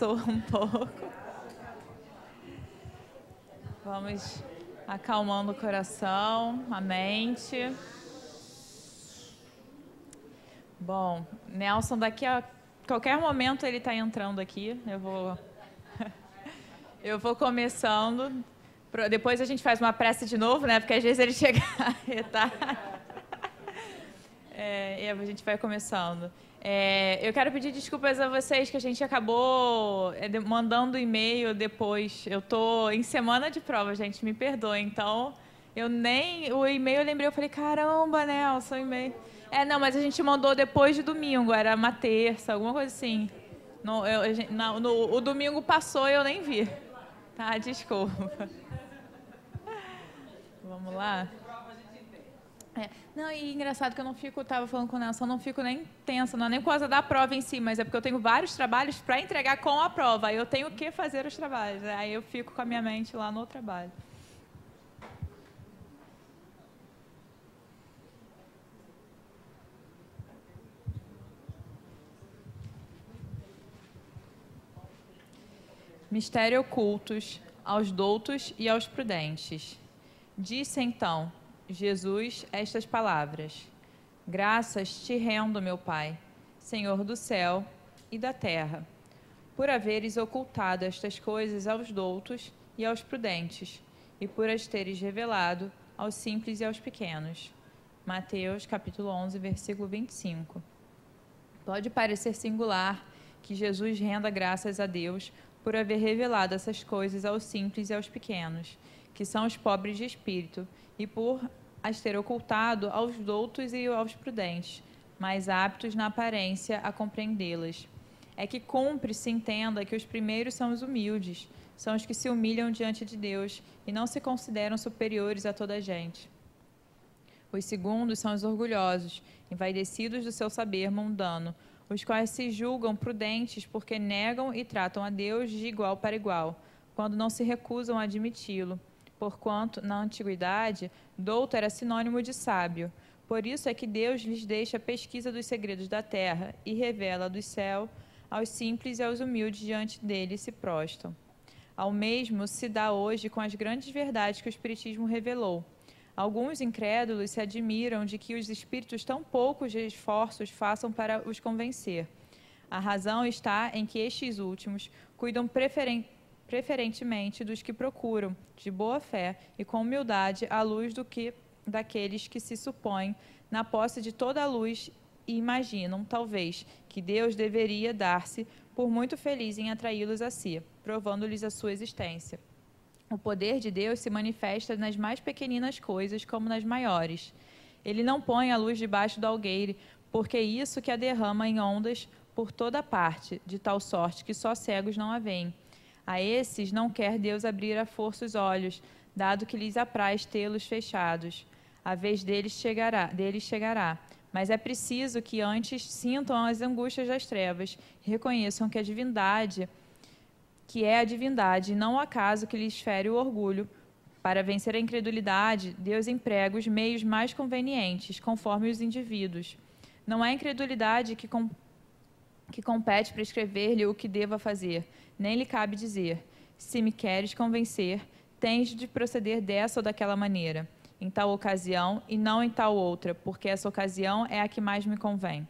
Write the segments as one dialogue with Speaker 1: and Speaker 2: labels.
Speaker 1: passou um pouco. Vamos acalmando o coração, a mente. Bom, Nelson, daqui a qualquer momento ele está entrando aqui. Eu vou começando. Depois a gente faz uma prece de novo, né? Porque às vezes ele chega tarde. E a gente vai começando. Eu quero pedir desculpas a vocês que a gente acabou mandando e-mail depois. Eu estou em semana de prova, gente, me perdoem. Então, o e-mail eu lembrei, eu falei, caramba, Nelson, e-mail. Não, mas a gente mandou depois de domingo, era uma terça, alguma coisa assim. O domingo passou e eu nem vi. Tá, desculpa. Vamos lá. Não, e engraçado que eu não fico, tava falando com o Nelson, eu não fico nem tensa, não é nem por causa da prova em si, mas é porque eu tenho vários trabalhos para entregar com a prova, aí eu tenho que fazer os trabalhos, né? Aí eu fico com a minha mente lá no trabalho. Mistério ocultos aos doutos e aos prudentes. Disse então Jesus estas palavras: Graças te rendo, meu Pai, Senhor do céu e da terra, por haveres ocultado estas coisas aos doutos e aos prudentes, e por as teres revelado aos simples e aos pequenos. Mateus, capítulo 11, versículo 25. Pode parecer singular que Jesus renda graças a Deus por haver revelado essas coisas aos simples e aos pequenos, que são os pobres de espírito, e por as ter ocultado aos doutos e aos prudentes, mais aptos na aparência a compreendê-las. É que cumpre se entenda que os primeiros são os humildes, são os que se humilham diante de Deus e não se consideram superiores a toda a gente. Os segundos são os orgulhosos, envaidecidos do seu saber mundano, os quais se julgam prudentes porque negam e tratam a Deus de igual para igual, quando não se recusam a admiti-lo. Porquanto, na antiguidade, douto era sinônimo de sábio. Por isso é que Deus lhes deixa a pesquisa dos segredos da terra e revela do céu aos simples e aos humildes diante dele se prostam. Ao mesmo se dá hoje com as grandes verdades que o Espiritismo revelou. Alguns incrédulos se admiram de que os espíritos tão poucos esforços façam para os convencer. A razão está em que estes últimos cuidam preferentemente dos que procuram, de boa fé e com humildade, a luz daqueles que se supõem na posse de toda a luz e imaginam, talvez, que Deus deveria dar-se por muito feliz em atraí-los a si, provando-lhes a sua existência. O poder de Deus se manifesta nas mais pequeninas coisas como nas maiores. Ele não põe a luz debaixo do algueire, porque é isso que a derrama em ondas por toda parte, de tal sorte que só cegos não a veem. A esses não quer Deus abrir à força os olhos, dado que lhes apraz tê-los fechados. A vez deles chegará, mas é preciso que antes sintam as angústias das trevas, reconheçam que é a divindade, e não o acaso que lhes fere o orgulho. Para vencer a incredulidade, Deus emprega os meios mais convenientes, conforme os indivíduos. Não é a incredulidade que compete prescrever-lhe o que deva fazer, nem lhe cabe dizer: se me queres convencer, tens de proceder dessa ou daquela maneira, em tal ocasião e não em tal outra, porque essa ocasião é a que mais me convém.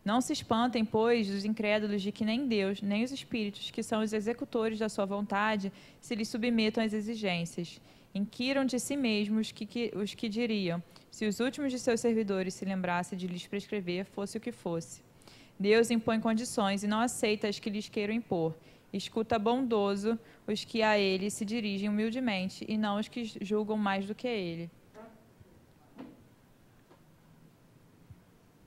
Speaker 1: Não se espantem, pois, os incrédulos de que nem Deus, nem os espíritos, que são os executores da sua vontade, se lhes submetam às exigências. Inquiram de si mesmos os que diriam, se os últimos de seus servidores se lembrassem de lhes prescrever, fosse o que fosse. Deus impõe condições e não aceita as que lhes queiram impor. Escuta bondoso os que a ele se dirigem humildemente e não os que julgam mais do que ele.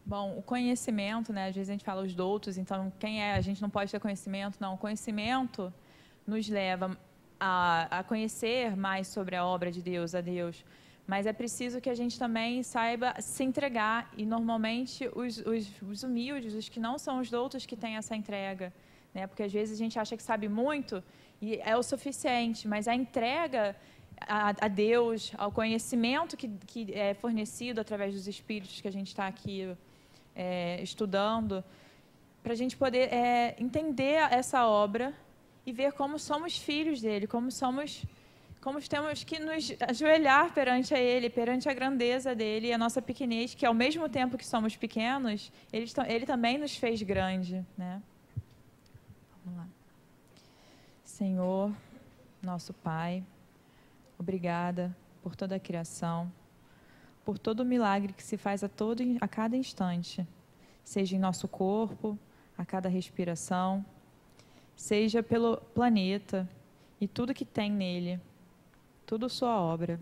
Speaker 1: Bom, o conhecimento, né? Às vezes a gente fala os doutos, então a gente não pode ter conhecimento? Não, o conhecimento nos leva a conhecer mais sobre a obra de Deus, a Deus. Mas é preciso que a gente também saiba se entregar, e normalmente os humildes, os que não são os doutos, que têm essa entrega, né? Porque às vezes a gente acha que sabe muito e é o suficiente, mas a entrega a Deus, ao conhecimento que é fornecido através dos espíritos que a gente está aqui estudando, para a gente poder entender essa obra e ver como somos filhos dele, como temos que nos ajoelhar perante a ele, perante a grandeza dele e a nossa pequenez, que ao mesmo tempo que somos pequenos, ele também nos fez grande, né? Vamos lá. Senhor, nosso Pai, obrigada por toda a criação, por todo o milagre que se faz a cada instante, seja em nosso corpo, a cada respiração, seja pelo planeta e tudo que tem nele, tudo sua obra.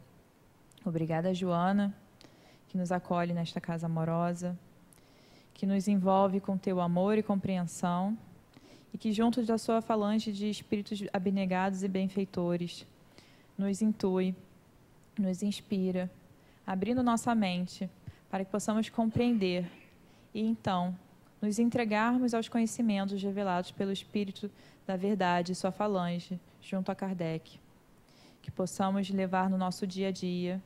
Speaker 1: Obrigada, Joana, que nos acolhe nesta casa amorosa, que nos envolve com teu amor e compreensão, e que junto da sua falange de espíritos abnegados e benfeitores, nos intui, nos inspira, abrindo nossa mente para que possamos compreender e então nos entregarmos aos conhecimentos revelados pelo Espírito da Verdade e sua falange, junto a Kardec. Que possamos levar no nosso dia a dia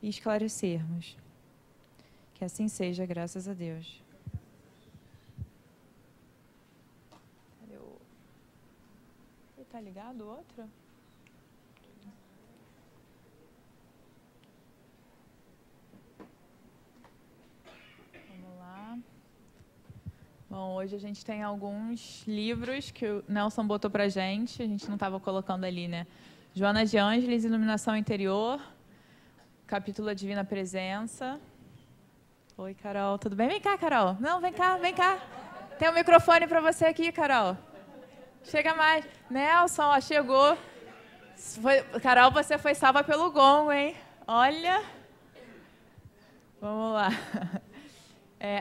Speaker 1: e esclarecermos. Que assim seja, graças a Deus. Está ligado o outro? Vamos lá. Bom, hoje a gente tem alguns livros que o Nelson botou pra gente. A gente não estava colocando ali, né? Joana de Ângeles, Iluminação Interior. Capítulo A Divina Presença. Oi, Carol. Tudo bem? Vem cá, Carol. Não, vem cá, vem cá. Tem um microfone para você aqui, Carol. Chega mais. Nelson, ó, chegou. Carol, você foi salva pelo gongo, hein? Olha. Vamos lá.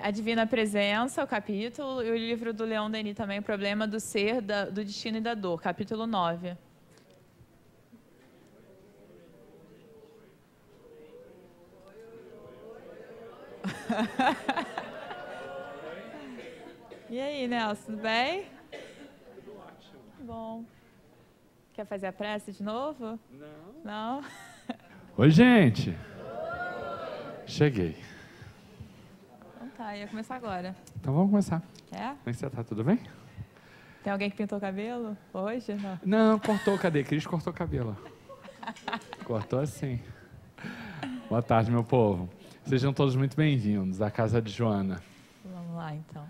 Speaker 1: A Divina Presença, o capítulo, e o livro do Leon Denis também, O Problema do Ser, do Destino e da Dor, capítulo 9. E aí, Nelson, tudo bem?
Speaker 2: Tudo ótimo.
Speaker 1: Bom. Quer fazer a prece de novo? Não?
Speaker 2: Oi, gente. Cheguei.
Speaker 1: Então tá, ia começar agora.
Speaker 2: Então vamos começar.
Speaker 1: É?
Speaker 2: Como é que você tá? Tudo bem?
Speaker 1: Tem alguém que pintou o cabelo hoje? Não.
Speaker 2: Não, cortou. Cadê? Cris cortou o cabelo. Cortou assim. Boa tarde, meu povo. Sejam todos muito bem-vindos à casa de Joana.
Speaker 1: Vamos lá, então.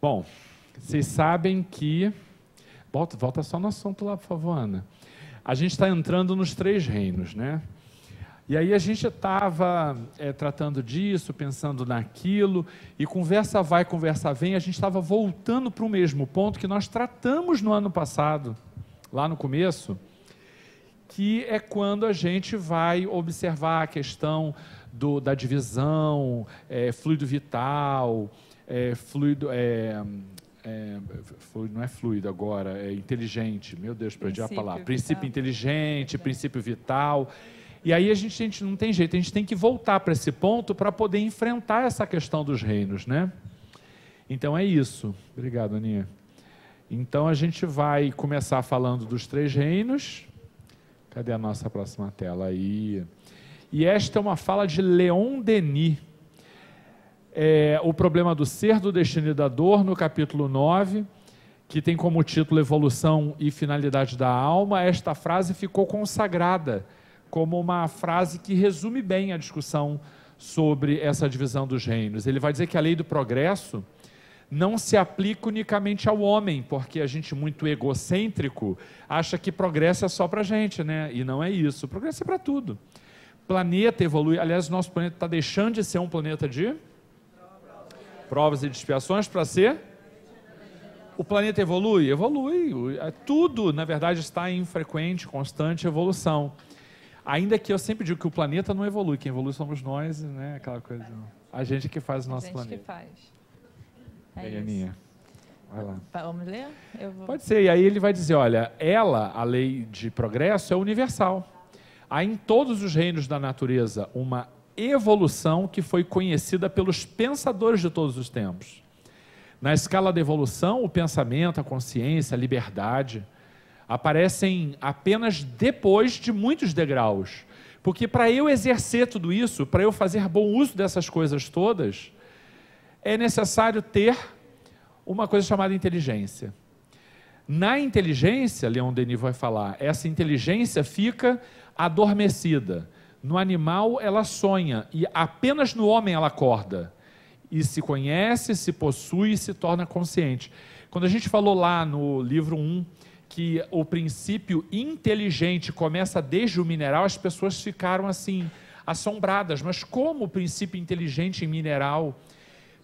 Speaker 2: Bom, vocês sabem que... Volta só no assunto lá, por favor, Ana. A gente está entrando nos 3 reinos, né? E aí a gente estava tratando disso, pensando naquilo, e conversa vai, conversa vem, a gente estava voltando para o mesmo ponto que nós tratamos no ano passado, lá no começo, que é quando a gente vai observar a questão da divisão, fluido vital, fluido não é fluido agora, é inteligente, meu Deus, perdi a palavra, princípio inteligente, princípio vital, e aí a gente não tem jeito, a gente tem que voltar para esse ponto para poder enfrentar essa questão dos reinos, né? Então é isso. Obrigado, Aninha. Então a gente vai começar falando dos 3 reinos. Cadê a nossa próxima tela aí? E esta é uma fala de Leon Denis. O problema do ser, do destino e da dor, no capítulo 9, que tem como título Evolução e Finalidade da Alma. Esta frase ficou consagrada como uma frase que resume bem a discussão sobre essa divisão dos reinos. Ele vai dizer que a lei do progresso não se aplica unicamente ao homem, porque a gente muito egocêntrico acha que progresso é só para a gente, né? E não é isso, progresso é para tudo. Planeta evolui, aliás, o nosso planeta está deixando de ser um planeta de provas e de expiações para ser... O planeta evolui? Evolui. Tudo, na verdade, está em frequente, constante evolução. Ainda que eu sempre digo que o planeta não evolui, quem evolui somos nós, né? Aquela coisa. A gente que faz o nosso planeta.
Speaker 1: A gente que faz.
Speaker 2: É Aninha. Vai lá.
Speaker 1: Vamos ler?
Speaker 2: Pode ser. E aí ele vai dizer, olha, a lei de progresso é universal. Há em todos os reinos da natureza uma evolução que foi conhecida pelos pensadores de todos os tempos. Na escala da evolução, o pensamento, a consciência, a liberdade aparecem apenas depois de muitos degraus. Porque para eu exercer tudo isso, para eu fazer bom uso dessas coisas todas, é necessário ter uma coisa chamada inteligência. Na inteligência, Leon Denis vai falar, essa inteligência fica adormecida. No animal, ela sonha, e apenas no homem ela acorda. E se conhece, se possui e se torna consciente. Quando a gente falou lá no livro 1, que o princípio inteligente começa desde o mineral, as pessoas ficaram assim, assombradas. Mas como o princípio inteligente em mineral?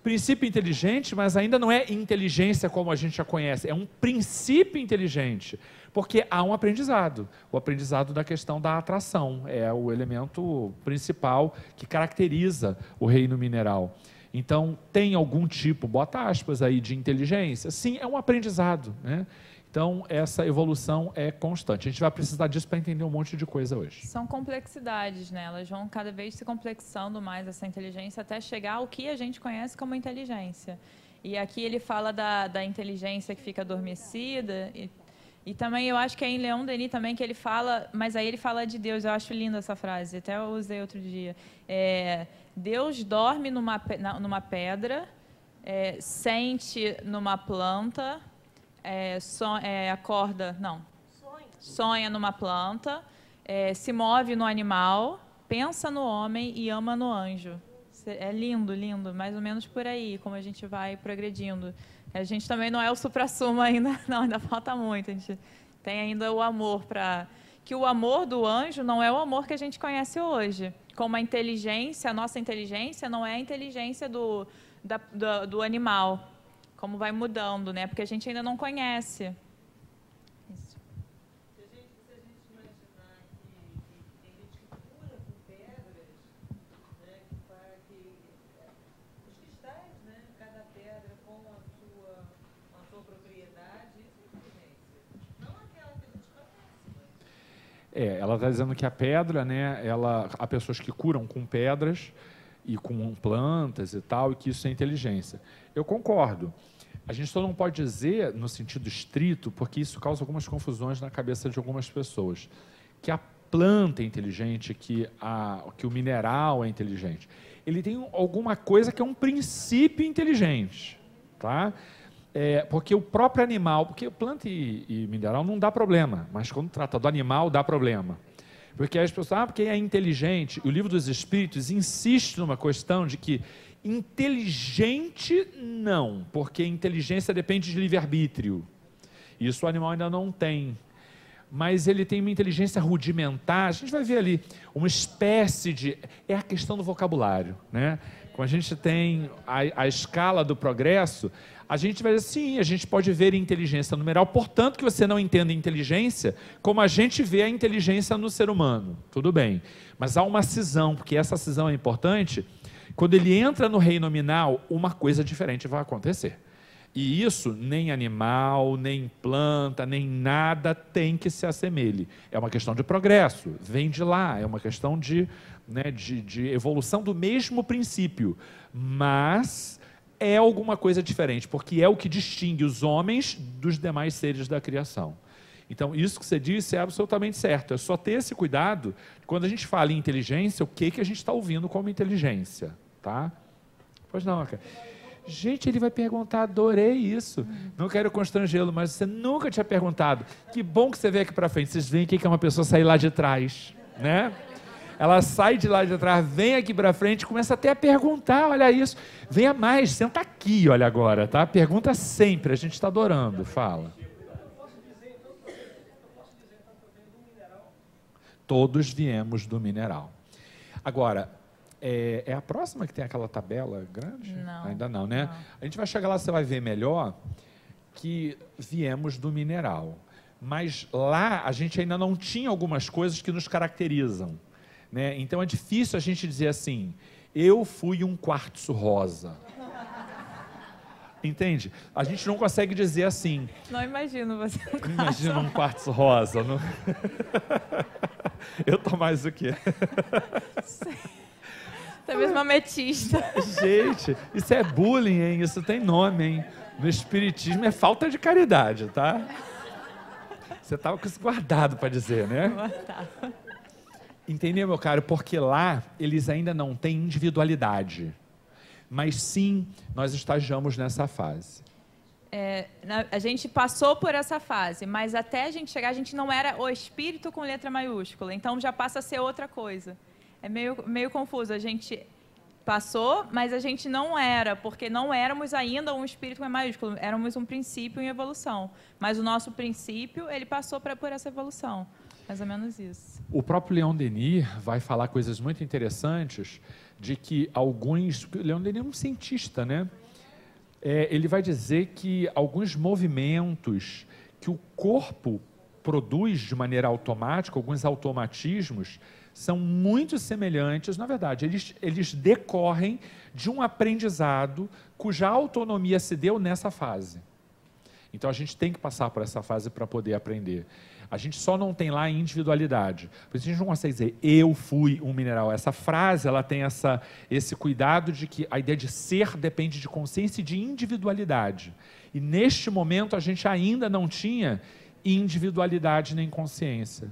Speaker 2: Princípio inteligente, mas ainda não é inteligência como a gente a conhece, é um princípio inteligente, porque há um aprendizado, o aprendizado da questão da atração, é o elemento principal que caracteriza o reino mineral. Então, tem algum tipo, bota aspas aí, de inteligência? Sim, é um aprendizado, né? Então, essa evolução é constante. A gente vai precisar disso para entender um monte de coisa hoje.
Speaker 1: São complexidades, né? Elas vão cada vez se complexando mais, essa inteligência, até chegar ao que a gente conhece como inteligência. E aqui ele fala da inteligência que fica adormecida. E também eu acho que é em Leon Denis também que ele fala, mas aí ele fala de Deus. Eu acho linda essa frase, até eu usei outro dia. Deus dorme numa pedra, sente numa planta... acorda, não, sonha numa planta, se move no animal, pensa no homem e ama no anjo. É lindo, lindo, mais ou menos por aí, como a gente vai progredindo. A gente também não é o suprassumo ainda, não, ainda falta muito. A gente tem ainda o amor que o amor do anjo não é o amor que a gente conhece hoje. Como a inteligência, a nossa inteligência não é a inteligência do animal. Como vai mudando, né? Porque a gente ainda não conhece. Isso.
Speaker 3: Se a gente imaginar que tem gente que cura com pedras, né? Os cristais, né? Cada pedra com a sua propriedade, isso é inteligência. Não aquela que a gente conhece.
Speaker 2: Ela está dizendo que a pedra, né? Há pessoas que curam com pedras e com plantas e tal, e que isso é inteligência. Eu concordo. A gente só não pode dizer, no sentido estrito, porque isso causa algumas confusões na cabeça de algumas pessoas, que a planta é inteligente, que o mineral é inteligente. Ele tem alguma coisa que é um princípio inteligente, tá? Porque o próprio animal, porque planta e mineral não dá problema, mas quando trata do animal dá problema. Porque as pessoas, porque é inteligente, e o Livro dos Espíritos insiste numa questão de que inteligente não, porque inteligência depende de livre-arbítrio. Isso o animal ainda não tem. Mas ele tem uma inteligência rudimentar, a gente vai ver ali, uma espécie de... É a questão do vocabulário, né? Quando a gente tem a escala do progresso, a gente vai dizer, sim, a gente pode ver inteligência numeral, portanto que você não entenda inteligência como a gente vê a inteligência no ser humano. Tudo bem. Mas há uma cisão, porque essa cisão é importante. Quando ele entra no reino nominal, uma coisa diferente vai acontecer. E isso, nem animal, nem planta, nem nada tem que se assemelhe. É uma questão de progresso, vem de lá, é uma questão de evolução do mesmo princípio. Mas é alguma coisa diferente, porque é o que distingue os homens dos demais seres da criação. Então, isso que você disse é absolutamente certo. É só ter esse cuidado, quando a gente fala em inteligência, o que a gente está ouvindo como inteligência. Tá? Pois não, cara. Gente, ele vai perguntar, adorei isso. Não quero constrangê-lo, mas você nunca tinha perguntado. Que bom que você veio aqui para frente. Vocês veem o que é uma pessoa sair lá de trás, né? Ela sai de lá de trás, vem aqui para frente, começa até a perguntar, olha isso. Venha mais, senta aqui, olha agora, tá? Pergunta sempre, a gente está adorando, fala. Todos viemos do mineral. Agora, é a próxima que tem aquela tabela grande?
Speaker 1: Não.
Speaker 2: Ainda não, né?
Speaker 1: Não.
Speaker 2: A gente vai chegar lá, você vai ver melhor que viemos do mineral. Mas lá a gente ainda não tinha algumas coisas que nos caracterizam, né? Então é difícil a gente dizer assim, eu fui um quartzo rosa. Entende? A gente não consegue dizer assim.
Speaker 1: Não imagino você.
Speaker 2: Imagina um quartzo rosa. Não... Eu tô mais o quê?
Speaker 1: Você é mesmo uma ametista.
Speaker 2: Gente, isso é bullying, hein? Isso tem nome, hein? No espiritismo é falta de caridade, tá? Você estava com isso guardado para dizer, né? Entendeu, meu caro? Porque lá eles ainda não têm individualidade. Mas sim, nós estagiamos nessa fase.
Speaker 1: A gente passou por essa fase, mas até a gente chegar, a gente não era o espírito com letra maiúscula, então já passa a ser outra coisa. É meio confuso, a gente passou, mas a gente não era, porque não éramos ainda um espírito com E maiúsculo, éramos um princípio em evolução, mas o nosso princípio, ele passou por essa evolução, mais ou menos isso.
Speaker 2: O próprio Leon Denis vai falar coisas muito interessantes de que Leon Denis é um cientista, né? Ele vai dizer que alguns movimentos que o corpo produz de maneira automática, alguns automatismos, são muito semelhantes, na verdade, eles decorrem de um aprendizado cuja autonomia se deu nessa fase. Então, a gente tem que passar por essa fase para poder aprender. A gente só não tem lá individualidade. Por isso, a gente não consegue dizer, eu fui um mineral. Essa frase, ela tem esse cuidado de que a ideia de ser depende de consciência e de individualidade. E, neste momento, a gente ainda não tinha individualidade nem consciência.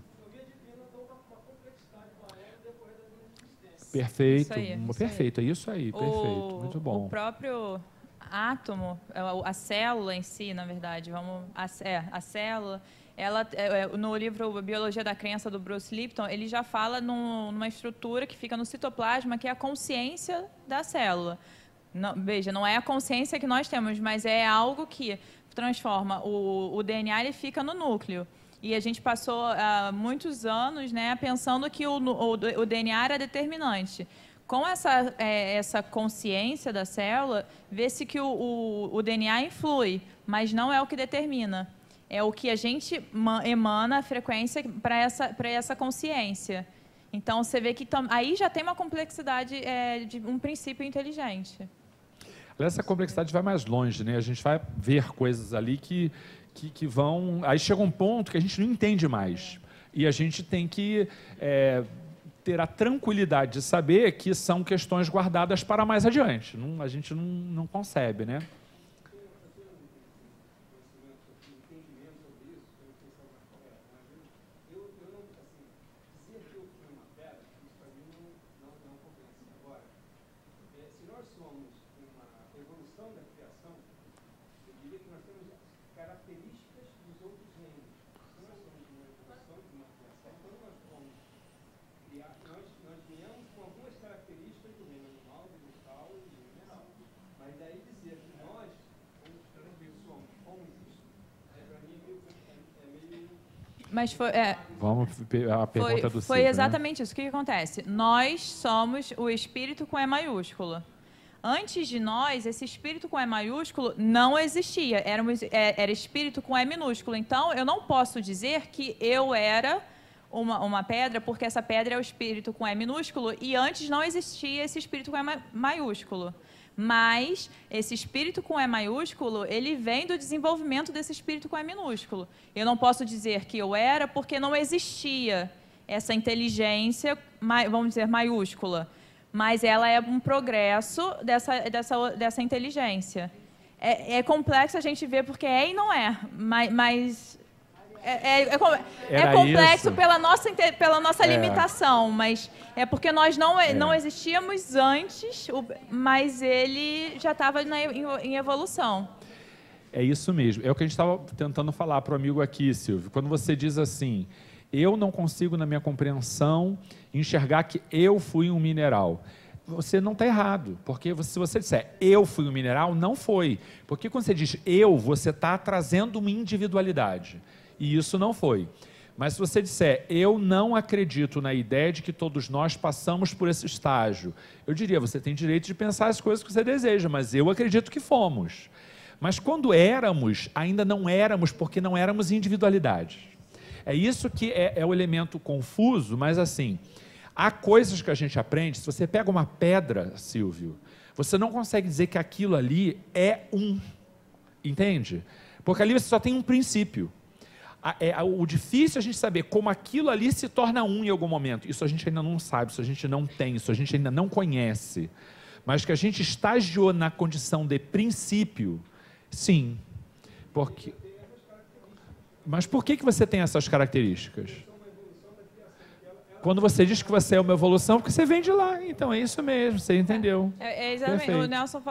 Speaker 2: Perfeito, perfeito, é isso aí, perfeito, muito bom.
Speaker 1: O próprio átomo, a célula em si, na verdade, a célula, no livro Biologia da Crença, do Bruce Lipton, ele já fala numa estrutura que fica no citoplasma, que é a consciência da célula. Veja, não é a consciência que nós temos, mas é algo que transforma o DNA, ele fica no núcleo. E a gente passou muitos anos, né, pensando que o DNA era determinante. Com essa consciência da célula, vê-se que o DNA influi, mas não é o que determina. É o que a gente emana a frequência para essa consciência. Então, você vê que aí já tem uma complexidade de um princípio inteligente.
Speaker 2: Essa complexidade vai mais longe, né? A gente vai ver coisas ali que vão... Aí chega um ponto que a gente não entende mais. E a gente tem que ter a tranquilidade de saber que são questões guardadas para mais adiante. A gente não concebe, né?
Speaker 1: Mas
Speaker 2: Vamos a pergunta do Silvio,
Speaker 1: foi exatamente isso. O que acontece? Nós somos o espírito com E maiúsculo. Antes de nós, esse espírito com E maiúsculo não existia. Era espírito com E minúsculo. Então, eu não posso dizer que eu era uma pedra, porque essa pedra é o espírito com E minúsculo e antes não existia esse espírito com E maiúsculo. Mas esse espírito com E maiúsculo, ele vem do desenvolvimento desse espírito com E minúsculo. Eu não posso dizer que eu era porque não existia essa inteligência, vamos dizer, maiúscula. Mas ela é um progresso dessa inteligência. É complexo a gente ver porque é e não é, mas é complexo pela nossa limitação, mas é porque nós não existíamos antes, mas ele já estava em evolução.
Speaker 2: É isso mesmo. É o que a gente estava tentando falar para o amigo aqui, Silvio. Quando você diz assim, eu não consigo, na minha compreensão, enxergar que eu fui um mineral. Você não está errado, porque se você disser eu fui um mineral, não foi. Porque quando você diz eu, você está trazendo uma individualidade. E isso não foi. Mas se você disser, eu não acredito na ideia de que todos nós passamos por esse estágio, eu diria, você tem direito de pensar as coisas que você deseja, mas eu acredito que fomos. Mas quando éramos, ainda não éramos, porque não éramos individualidades. É isso que é o elemento confuso, mas assim, há coisas que a gente aprende, se você pega uma pedra, Silvio, você não consegue dizer que aquilo ali é entende? Porque ali você só tem um princípio. O difícil é a gente saber como aquilo ali se torna em algum momento. Isso a gente ainda não sabe, isso a gente não tem, isso a gente ainda não conhece. Mas que a gente estagiou na condição de princípio, sim. Mas por que você tem essas características? Quando você diz que você é uma evolução, porque você vem de lá. Então é isso mesmo, você entendeu.
Speaker 1: Exatamente.
Speaker 2: Perfeito.
Speaker 1: O Nelson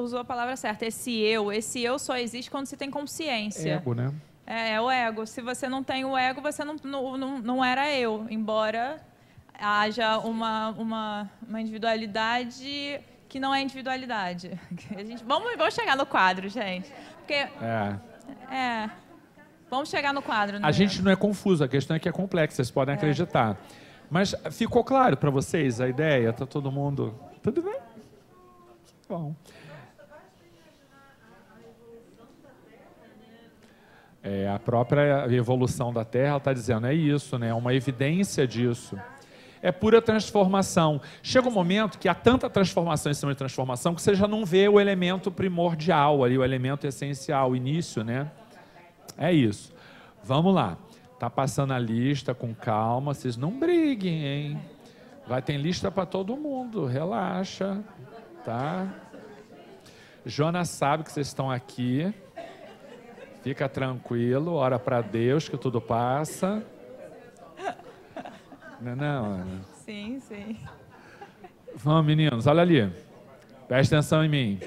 Speaker 1: usou a palavra certa. Esse eu só existe quando se tem consciência.
Speaker 2: Ego, né?
Speaker 1: É o ego. Se você não tem o ego, você não era eu. Embora haja uma individualidade que não é individualidade. Vamos chegar no quadro, gente. Porque, vamos chegar no quadro. Né?
Speaker 2: A gente não é confuso, a questão é que é complexa, vocês podem acreditar. Mas ficou claro para vocês a ideia? Está todo mundo... Tudo bem? Bom. A própria evolução da Terra está dizendo, é isso, né? É uma evidência disso. É pura transformação. Chega um momento que há tanta transformação em cima de transformação que você já não vê o elemento primordial ali, o elemento essencial, o início, né? É isso. Vamos lá. Tá passando a lista com calma, vocês não briguem, hein? Vai ter lista para todo mundo, relaxa, tá? Jonas sabe que vocês estão aqui. Fica tranquilo, ora para Deus que tudo passa. Não, Ana?
Speaker 1: Sim, sim.
Speaker 2: Vamos, meninos, olha ali. Presta atenção em mim.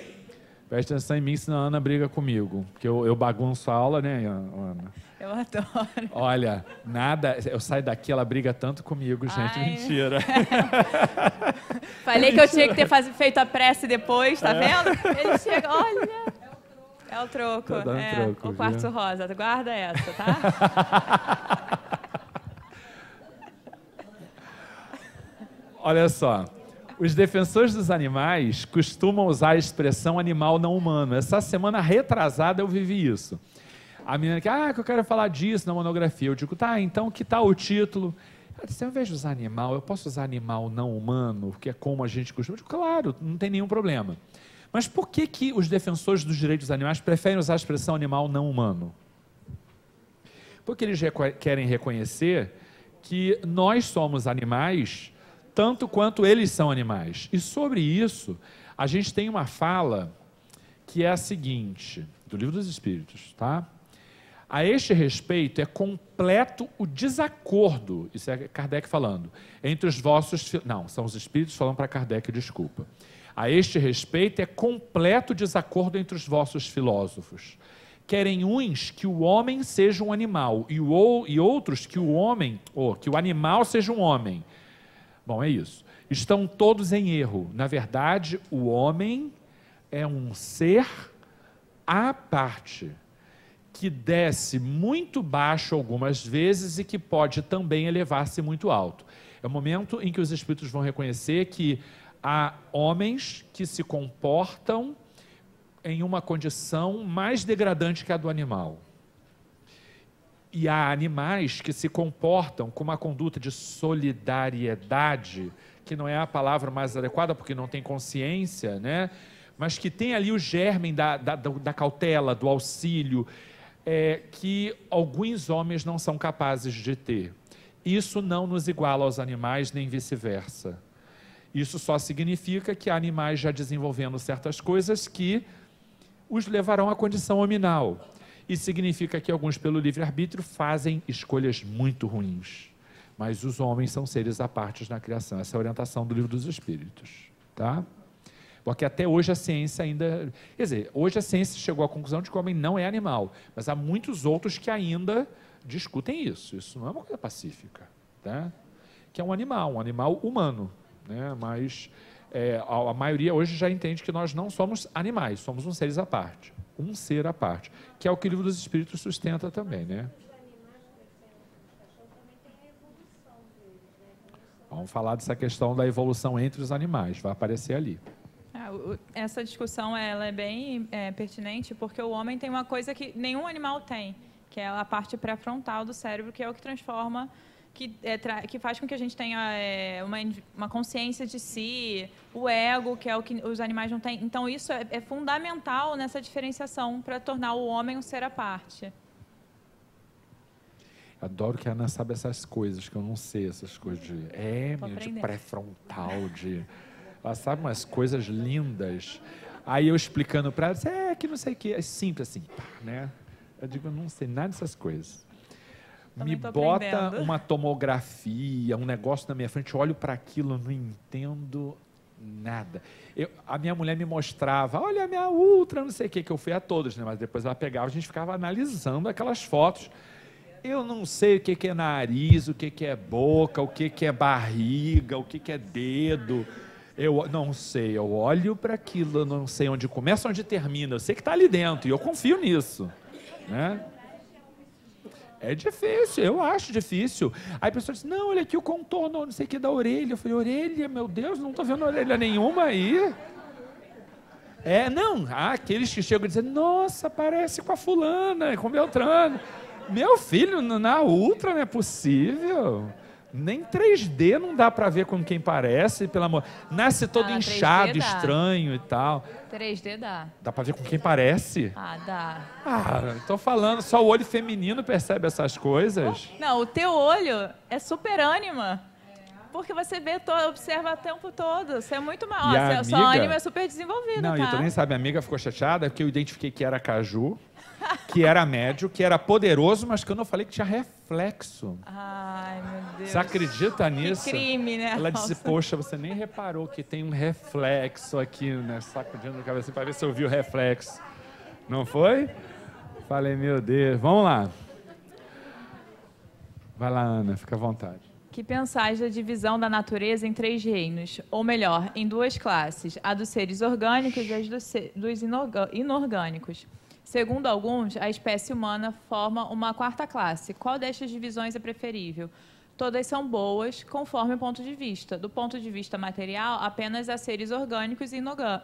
Speaker 2: Presta atenção em mim, senão a Ana briga comigo. Porque eu bagunço a aula, né, Ana?
Speaker 1: Eu adoro.
Speaker 2: Olha, nada... Eu saio daqui, ela briga tanto comigo, gente.
Speaker 1: Ai.
Speaker 2: Mentira.
Speaker 1: Falei que eu tinha que ter feito a prece depois, tá vendo? Ele chega, olha... É o troco.
Speaker 2: Tá dando troco,
Speaker 1: o quartzo
Speaker 2: viu?
Speaker 1: rosa. Guarda essa, tá?
Speaker 2: Olha só. Os defensores dos animais costumam usar a expressão animal não humano. Essa semana retrasada eu vivi isso. A menina que eu quero falar disso na monografia. Eu digo, tá, então que tal o título? Ela disse, ao invés de usar animal, eu posso usar animal não humano, que é como a gente costuma. Eu digo, claro, não tem nenhum problema. Mas por que os defensores dos direitos dos animais preferem usar a expressão animal não humano? Porque eles querem reconhecer que nós somos animais tanto quanto eles são animais. E sobre isso, a gente tem uma fala que é a seguinte, do Livro dos Espíritos, tá? A este respeito é completo o desacordo, isso é Kardec falando, entre os vossos... Não, são os Espíritos falando para Kardec, desculpa. A este respeito é completo desacordo entre os vossos filósofos. Querem uns que o homem seja um animal e outros que que o animal seja um homem. Bom, é isso. Estão todos em erro. Na verdade, o homem é um ser à parte, que desce muito baixo algumas vezes e que pode também elevar-se muito alto. É o momento em que os espíritos vão reconhecer que há homens que se comportam em uma condição mais degradante que a do animal. E há animais que se comportam com uma conduta de solidariedade, que não é a palavra mais adequada porque não tem consciência, né? Mas que tem ali o germe da cautela, do auxílio, que alguns homens não são capazes de ter. Isso não nos iguala aos animais, nem vice-versa. Isso só significa que há animais já desenvolvendo certas coisas que os levarão à condição hominal. E significa que alguns, pelo livre-arbítrio, fazem escolhas muito ruins. Mas os homens são seres à parte na criação. Essa é a orientação do Livro dos Espíritos. Tá? Porque até hoje a ciência ainda... Quer dizer, hoje a ciência chegou à conclusão de que o homem não é animal. Mas há muitos outros que ainda discutem isso. Isso não é uma coisa pacífica. Tá? Que é um animal humano. Né? Mas a maioria hoje já entende que nós não somos animais, somos uns seres à parte. Um ser à parte, que é o que o Livro dos Espíritos sustenta também, né? Vamos falar dessa questão da evolução entre os animais, vai aparecer ali.
Speaker 1: Essa discussão ela é bem pertinente, porque o homem tem uma coisa que nenhum animal tem, que é a parte pré-frontal do cérebro, que é o que transforma, que faz com que a gente tenha uma consciência de si, o ego, que é o que os animais não têm. Então, isso é fundamental nessa diferenciação para tornar o homem um ser à parte.
Speaker 2: Adoro que a Ana sabe essas coisas, que eu não sei essas coisas de pré-frontal, ela sabe umas coisas lindas. Aí eu explicando para ela, que não sei o que, é simples assim, né? Eu digo, eu não sei nada dessas coisas. Me bota uma tomografia, um negócio na minha frente, eu olho para aquilo, não entendo nada. A minha mulher me mostrava, olha a minha ultra, não sei o que eu fui a todos, né? Mas depois ela pegava, a gente ficava analisando aquelas fotos. Eu não sei o que é nariz, o que é boca, o que é barriga, o que é dedo. Eu não sei, eu olho para aquilo, eu não sei onde começa, onde termina. Eu sei que está ali dentro e eu confio nisso, né? É difícil, eu acho difícil. Aí a pessoa diz, não, olha aqui o contorno, não sei o que, da orelha. Eu falei, orelha, meu Deus, não estou vendo orelha nenhuma aí. Não, aqueles que chegam e dizem, nossa, parece com a fulana, com o Beltrano. Meu filho, na ultra não é possível. Nem 3D não dá para ver com quem parece, pelo amor. Nasce todo inchado, estranho e tal.
Speaker 1: 3D dá.
Speaker 2: Dá para ver com quem parece?
Speaker 1: Dá.
Speaker 2: Estou falando, só o olho feminino percebe essas coisas.
Speaker 1: Não, o teu olho é super ânima. Porque você vê, observa o tempo todo. Você é muito maior. Sua ânima é super desenvolvida,
Speaker 2: não, e tu nem sabe, a amiga ficou chateada porque eu identifiquei que era caju, que era médio, que era poderoso, mas que eu não falei que tinha reflexo.
Speaker 1: Ai, meu Deus.
Speaker 2: Você acredita nisso?
Speaker 1: Que crime, né?
Speaker 2: Ela disse, poxa, você nem reparou que tem um reflexo aqui, né? Sacudindo a cabeça para ver se eu vi o reflexo. Não foi? Falei, meu Deus. Vamos lá. Vai lá, Ana, fica à vontade.
Speaker 1: Que pensais da divisão da natureza em 3 reinos? Ou melhor, em 2 classes, a dos seres orgânicos e a dos inorgânicos. Segundo alguns, a espécie humana forma uma 4ª classe. Qual destas divisões é preferível? Todas são boas, conforme o ponto de vista. Do ponto de vista material, apenas há seres orgânicos e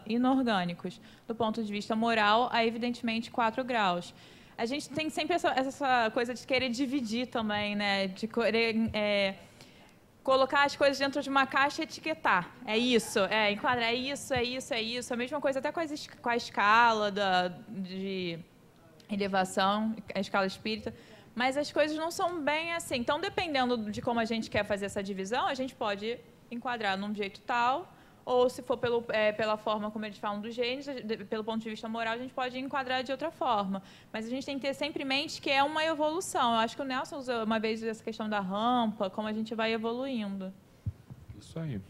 Speaker 1: inorgânicos. Do ponto de vista moral, há evidentemente 4 graus. A gente tem sempre essa coisa de querer dividir também, né? De querer colocar as coisas dentro de uma caixa e etiquetar. É isso, enquadrar, é isso, é isso, é isso. A mesma coisa até com a escala de elevação, a escala espírita. Mas as coisas não são bem assim. Então, dependendo de como a gente quer fazer essa divisão, a gente pode enquadrar num jeito tal, ou se for pela forma como eles falam dos gênios, pelo ponto de vista moral, a gente pode enquadrar de outra forma. Mas a gente tem que ter sempre em mente que é uma evolução. Eu acho que o Nelson usou uma vez essa questão da rampa, como a gente vai evoluindo.
Speaker 2: Isso aí.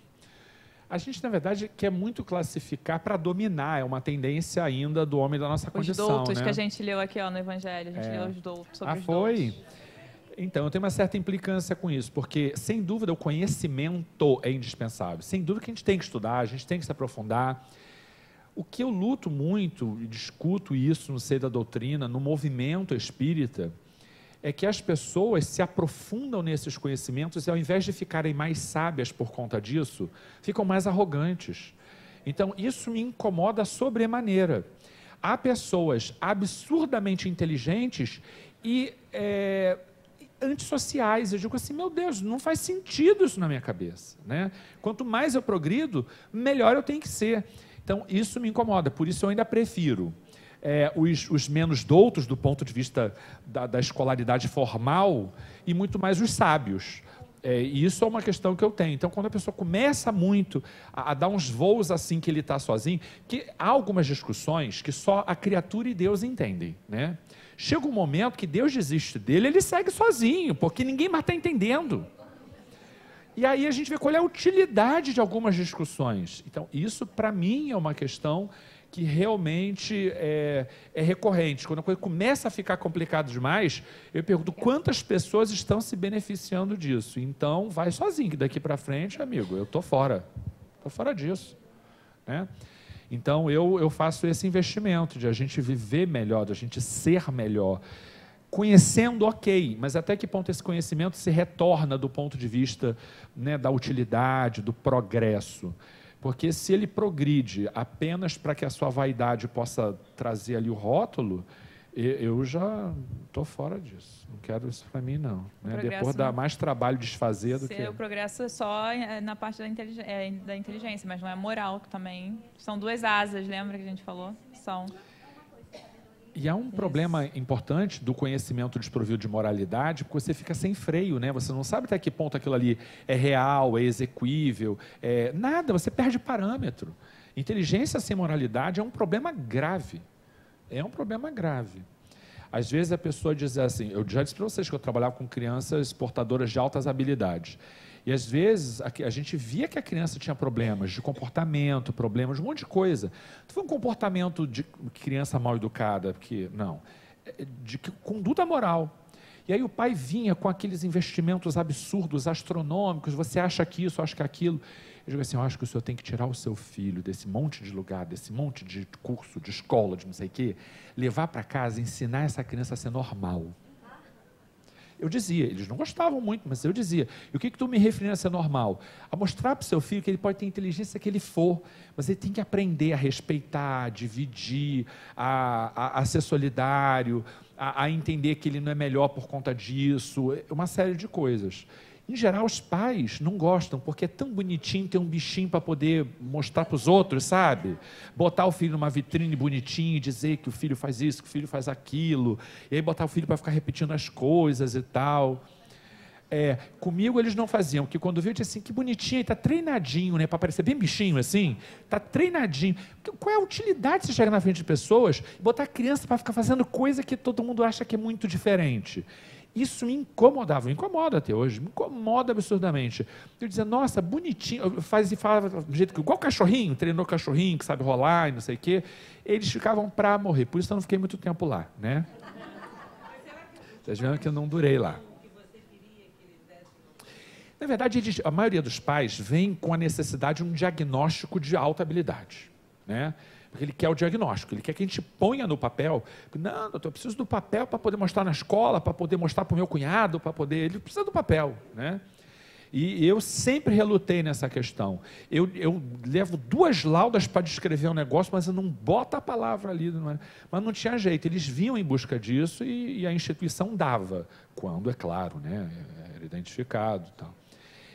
Speaker 2: A gente, na verdade, quer muito classificar para dominar. É uma tendência ainda do homem da nossa condição.
Speaker 1: Os doutos,
Speaker 2: né?
Speaker 1: Que a gente leu aqui no Evangelho. A gente leu os doutos, sobre os
Speaker 2: foi?
Speaker 1: doutos.
Speaker 2: Então, eu tenho uma certa implicância com isso, porque, sem dúvida, o conhecimento é indispensável. Sem dúvida que a gente tem que estudar, a gente tem que se aprofundar. O que eu luto muito, e discuto isso no seio da doutrina, no movimento espírita, é que as pessoas se aprofundam nesses conhecimentos e, ao invés de ficarem mais sábias por conta disso, ficam mais arrogantes. Então, isso me incomoda sobremaneira. Há pessoas absurdamente inteligentes e antissociais. Eu digo assim, meu Deus, não faz sentido isso na minha cabeça, né? Quanto mais eu progrido, melhor eu tenho que ser. Então, isso me incomoda. Por isso, eu ainda prefiro os menos doutos do ponto de vista da escolaridade formal e muito mais os sábios. E isso é uma questão que eu tenho. Então, quando a pessoa começa muito a dar uns voos assim que ele está sozinho, que há algumas discussões que só a criatura e Deus entendem, né? Chega um momento que Deus desiste dele, ele segue sozinho, porque ninguém mais está entendendo. E aí a gente vê qual é a utilidade de algumas discussões. Então, isso para mim é uma questão que realmente é recorrente. Quando a coisa começa a ficar complicada demais, eu pergunto quantas pessoas estão se beneficiando disso. Então, vai sozinho, que daqui para frente, amigo, eu estou fora disso, né? Então, eu faço esse investimento de a gente viver melhor, de a gente ser melhor. Conhecendo, ok, mas até que ponto esse conhecimento se retorna do ponto de vista, né, da utilidade, do progresso? Porque se ele progride apenas para que a sua vaidade possa trazer ali o rótulo, eu já estou fora disso. Não quero isso para mim, não. Né? Depois dá mais trabalho desfazer do que...
Speaker 1: O progresso é só na parte da inteligência, mas não é moral, que também são 2 asas, lembra que a gente falou? São...
Speaker 2: E há um problema importante do conhecimento desprovido de moralidade, porque você fica sem freio, né? Você não sabe até que ponto aquilo ali é real, é exequível, nada, você perde parâmetro. Inteligência sem moralidade é um problema grave. É um problema grave. Às vezes a pessoa diz assim, eu já disse para vocês que eu trabalhava com crianças portadoras de altas habilidades. E às vezes a gente via que a criança tinha problemas de comportamento, problemas de um monte de coisa. Não foi um comportamento de criança mal educada, porque não, de conduta moral. E aí o pai vinha com aqueles investimentos absurdos, astronômicos, você acha que isso, acha que aquilo. Eu digo assim, eu acho que o senhor tem que tirar o seu filho desse monte de lugar, desse monte de curso, de escola, de não sei o quê, levar para casa e ensinar essa criança a ser normal. Eu dizia, eles não gostavam muito, mas eu dizia, e o que tu me referindo a ser normal? A mostrar para o seu filho que ele pode ter a inteligência que ele for, mas ele tem que aprender a respeitar, a dividir, a ser solidário, a entender que ele não é melhor por conta disso, uma série de coisas. Em geral, os pais não gostam, porque é tão bonitinho ter um bichinho para poder mostrar para os outros, sabe? Botar o filho numa vitrine bonitinha e dizer que o filho faz isso, que o filho faz aquilo, e aí botar o filho para ficar repetindo as coisas e tal. Comigo eles não faziam, porque quando viu eu disse assim, que bonitinho, ele está treinadinho, né, para parecer bem bichinho assim, está treinadinho. Qual é a utilidade de você chegar na frente de pessoas e botar a criança para ficar fazendo coisa que todo mundo acha que é muito diferente? Isso me incomodava, me incomoda até hoje, me incomoda absurdamente. Eu dizia, nossa, bonitinho, falava do jeito que, igual cachorrinho, treinou cachorrinho, que sabe rolar e não sei o quê. Eles ficavam para morrer, por isso eu não fiquei muito tempo lá, né? Vocês vendo que eu não durei lá. Na verdade, a maioria dos pais vem com a necessidade de um diagnóstico de alta habilidade, né? Porque ele quer o diagnóstico, ele quer que a gente ponha no papel. Não, doutor, eu preciso do papel para poder mostrar na escola, para poder mostrar para o meu cunhado, para poder... Ele precisa do papel, né? E eu sempre relutei nessa questão. Eu levo 2 laudas para descrever um negócio, mas eu não boto a palavra ali. Mas não tinha jeito, eles vinham em busca disso e a instituição dava, quando, é claro, né? Era identificado e tal.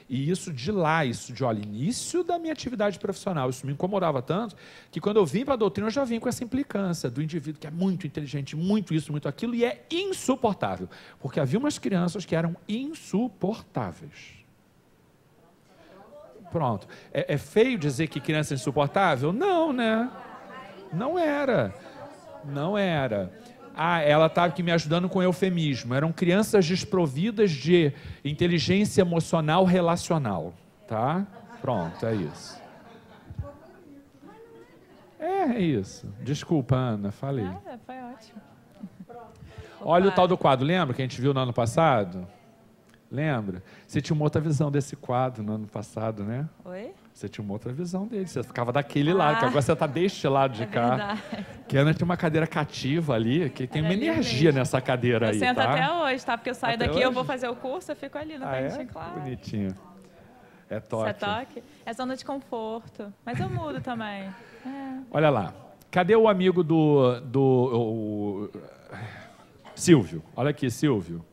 Speaker 2: E isso de lá, olha, início da minha atividade profissional, isso me incomodava tanto, que quando eu vim para a doutrina, eu já vim com essa implicância do indivíduo que é muito inteligente, muito isso, muito aquilo, e é insuportável. Porque havia umas crianças que eram insuportáveis. Pronto. É feio dizer que criança é insuportável? Não, né? Não era. Não era. Ela estava aqui me ajudando com eufemismo. Eram crianças desprovidas de inteligência emocional relacional. Tá? Pronto, é isso. É isso. Desculpa, Ana, falei.
Speaker 1: Nada, foi ótimo.
Speaker 2: Olha o tal do quadro, lembra que a gente viu no ano passado? Lembra? Você tinha uma outra visão desse quadro no ano passado, né?
Speaker 1: Oi?
Speaker 2: Você tinha uma outra visão dele, você ficava daquele lado, que agora você está deste lado de cá.
Speaker 1: Verdade.
Speaker 2: Que a Ana tem uma cadeira cativa ali, que tem uma energia nessa cadeira aí,
Speaker 1: eu sento
Speaker 2: tá?
Speaker 1: até hoje, tá? Porque eu saio
Speaker 2: Até
Speaker 1: daqui,
Speaker 2: hoje?
Speaker 1: eu vou fazer o curso, eu fico ali no cantinho, claro.
Speaker 2: Bonitinho. É toque.
Speaker 1: Isso é toque? É zona de conforto. Mas eu mudo também.
Speaker 2: Olha lá. Cadê o amigo do Silvio? Olha aqui, Silvio.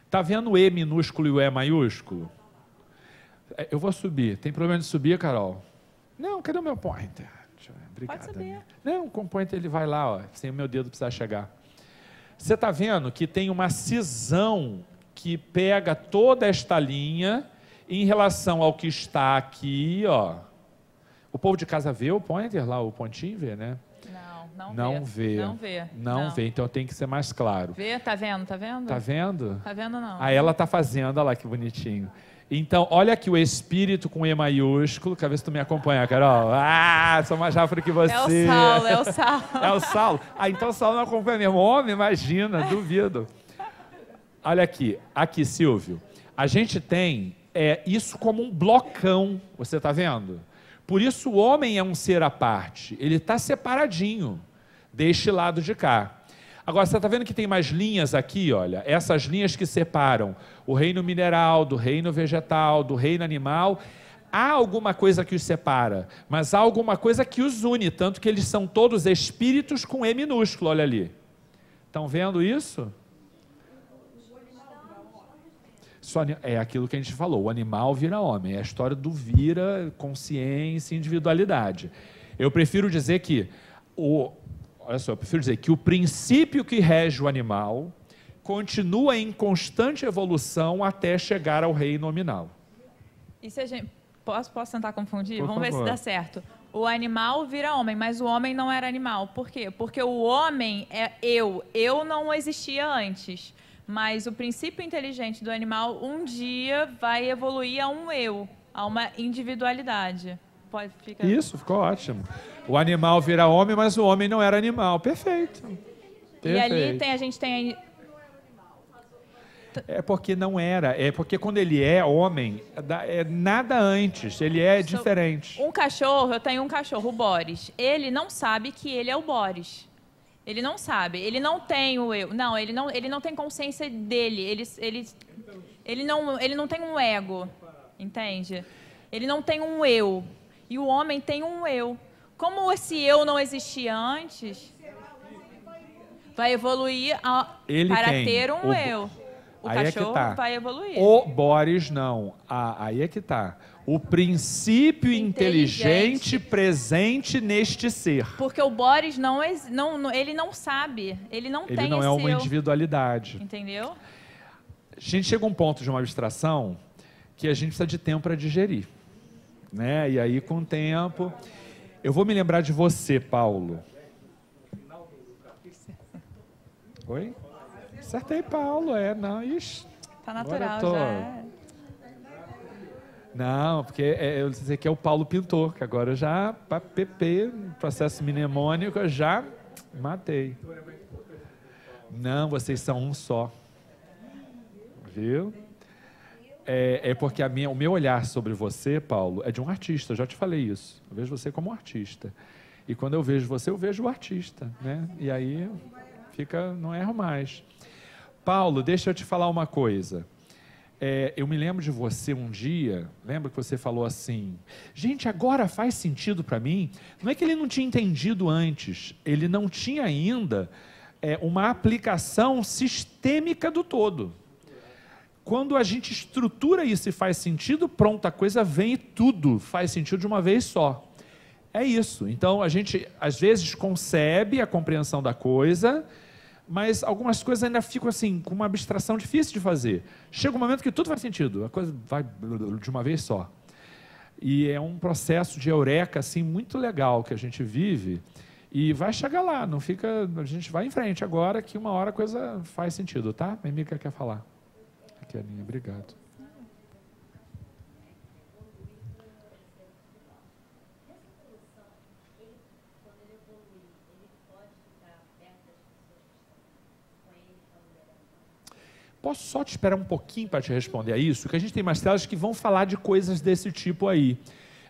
Speaker 2: Tá vendo o E minúsculo e o E maiúsculo? Eu vou subir. Tem problema de subir, Carol? Não, cadê o meu pointer? Obrigado.
Speaker 1: Pode subir.
Speaker 2: Não, com o pointer ele vai lá, ó, sem o meu dedo precisar chegar. Você está vendo que tem uma cisão que pega toda esta linha em relação ao que está aqui, ó. O povo de casa vê o pointer lá, o pontinho vê, né? Não vê. Não vê, então tem que ser mais claro.
Speaker 1: Vê, tá vendo?
Speaker 2: Tá vendo?
Speaker 1: Tá vendo não.
Speaker 2: Aí ela tá fazendo, olha lá que bonitinho. Então, olha aqui o espírito com E maiúsculo. Quer ver se tu me acompanha, Carol? Sou mais rápido que você.
Speaker 1: É o Saulo.
Speaker 2: É o Saulo. Então o Saulo não acompanha mesmo. Homem, imagina, duvido. Olha aqui, Silvio. A gente tem isso como um blocão, você tá vendo? Por isso o homem é um ser à parte. Ele está separadinho deste lado de cá. Agora, você está vendo que tem mais linhas aqui, olha, essas linhas que separam o reino mineral, do reino vegetal, do reino animal. Há alguma coisa que os separa, mas há alguma coisa que os une, tanto que eles são todos espíritos com E minúsculo, olha ali. Estão vendo isso? É aquilo que a gente falou, o animal vira homem, é a história do vira, consciência e individualidade. Eu prefiro dizer que o princípio que rege o animal continua em constante evolução até chegar ao rei nominal.
Speaker 1: E se a gente... Posso tentar confundir?
Speaker 2: Por
Speaker 1: Vamos
Speaker 2: favor.
Speaker 1: ver se dá certo. O animal vira homem, mas o homem não era animal. Por quê? Porque o homem é eu. Eu não existia antes. Mas o princípio inteligente do animal um dia vai evoluir a um eu, a uma individualidade. Pode ficar...
Speaker 2: Isso, ficou ótimo. O animal vira homem, mas o homem não era animal. Perfeito.
Speaker 1: E ali a gente tem...
Speaker 2: É porque não era. É porque quando ele é homem, é nada antes. Ele é diferente.
Speaker 1: Um cachorro, eu tenho um cachorro, o Boris. Ele não sabe que ele é o Boris. Ele não sabe. Ele não tem o eu. Não, ele não tem consciência dele. Ele não tem um ego. Entende? Ele não tem um eu. E o homem tem um eu. Como esse eu não existia antes, vai evoluir para ter um eu. O cachorro vai evoluir.
Speaker 2: O Boris não. Aí é que tá. O princípio inteligente presente neste ser.
Speaker 1: Porque o Boris ele não sabe. Ele não tem esse eu. Ele não é uma
Speaker 2: individualidade.
Speaker 1: Entendeu?
Speaker 2: A gente chega a um ponto de uma abstração que a gente precisa de tempo para digerir. Né? E aí, com o tempo... Eu vou me lembrar de você, Paulo. Oi? Acertei, Paulo. Não, ixi.
Speaker 1: Tá natural já.
Speaker 2: Não, porque eu sei que é o Paulo Pintor, que agora já, para PP, processo mnemônico, eu já matei. Não, vocês são um só. Viu? É porque o meu olhar sobre você, Paulo, é de um artista, eu já te falei isso. Eu vejo você como um artista. E quando eu vejo você, eu vejo o artista, né? E aí não erro mais. Paulo, deixa eu te falar uma coisa. Eu me lembro de você um dia, lembra que você falou assim, gente, agora faz sentido para mim? Não é que ele não tinha entendido antes, ele não tinha ainda uma aplicação sistêmica do todo. Quando a gente estrutura isso e faz sentido, pronto, a coisa vem e tudo faz sentido de uma vez só. É isso. Então, a gente, às vezes, concebe a compreensão da coisa, mas algumas coisas ainda ficam assim, com uma abstração difícil de fazer. Chega um momento que tudo faz sentido, a coisa vai de uma vez só. E é um processo de eureka assim, muito legal que a gente vive e vai chegar lá, não fica, a gente vai em frente agora que uma hora a coisa faz sentido, tá? Minha amiga quer falar. Aqui, Aninha, obrigado. Posso só te esperar um pouquinho para te responder a isso? Que a gente tem mais telas que vão falar de coisas desse tipo aí.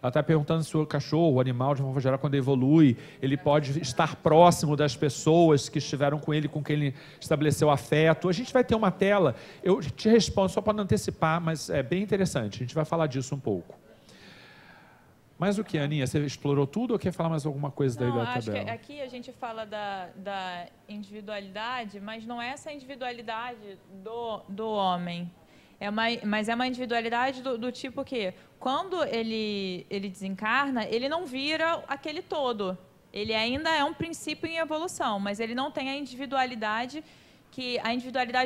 Speaker 2: Ela está perguntando se o cachorro, o animal, de uma forma geral, quando evolui, ele pode estar próximo das pessoas que estiveram com ele, com quem ele estabeleceu afeto. A gente vai ter uma tela, eu te respondo só para não antecipar, mas é bem interessante, a gente vai falar disso um pouco. Mas o que, Aninha? Você explorou tudo ou quer falar mais alguma coisa daí da tabela?
Speaker 1: Acho que aqui a gente fala da individualidade, mas não é essa individualidade do homem. Mas é uma individualidade do tipo que, quando ele desencarna, ele não vira aquele todo. Ele ainda é um princípio em evolução, mas ele não tem a individualidade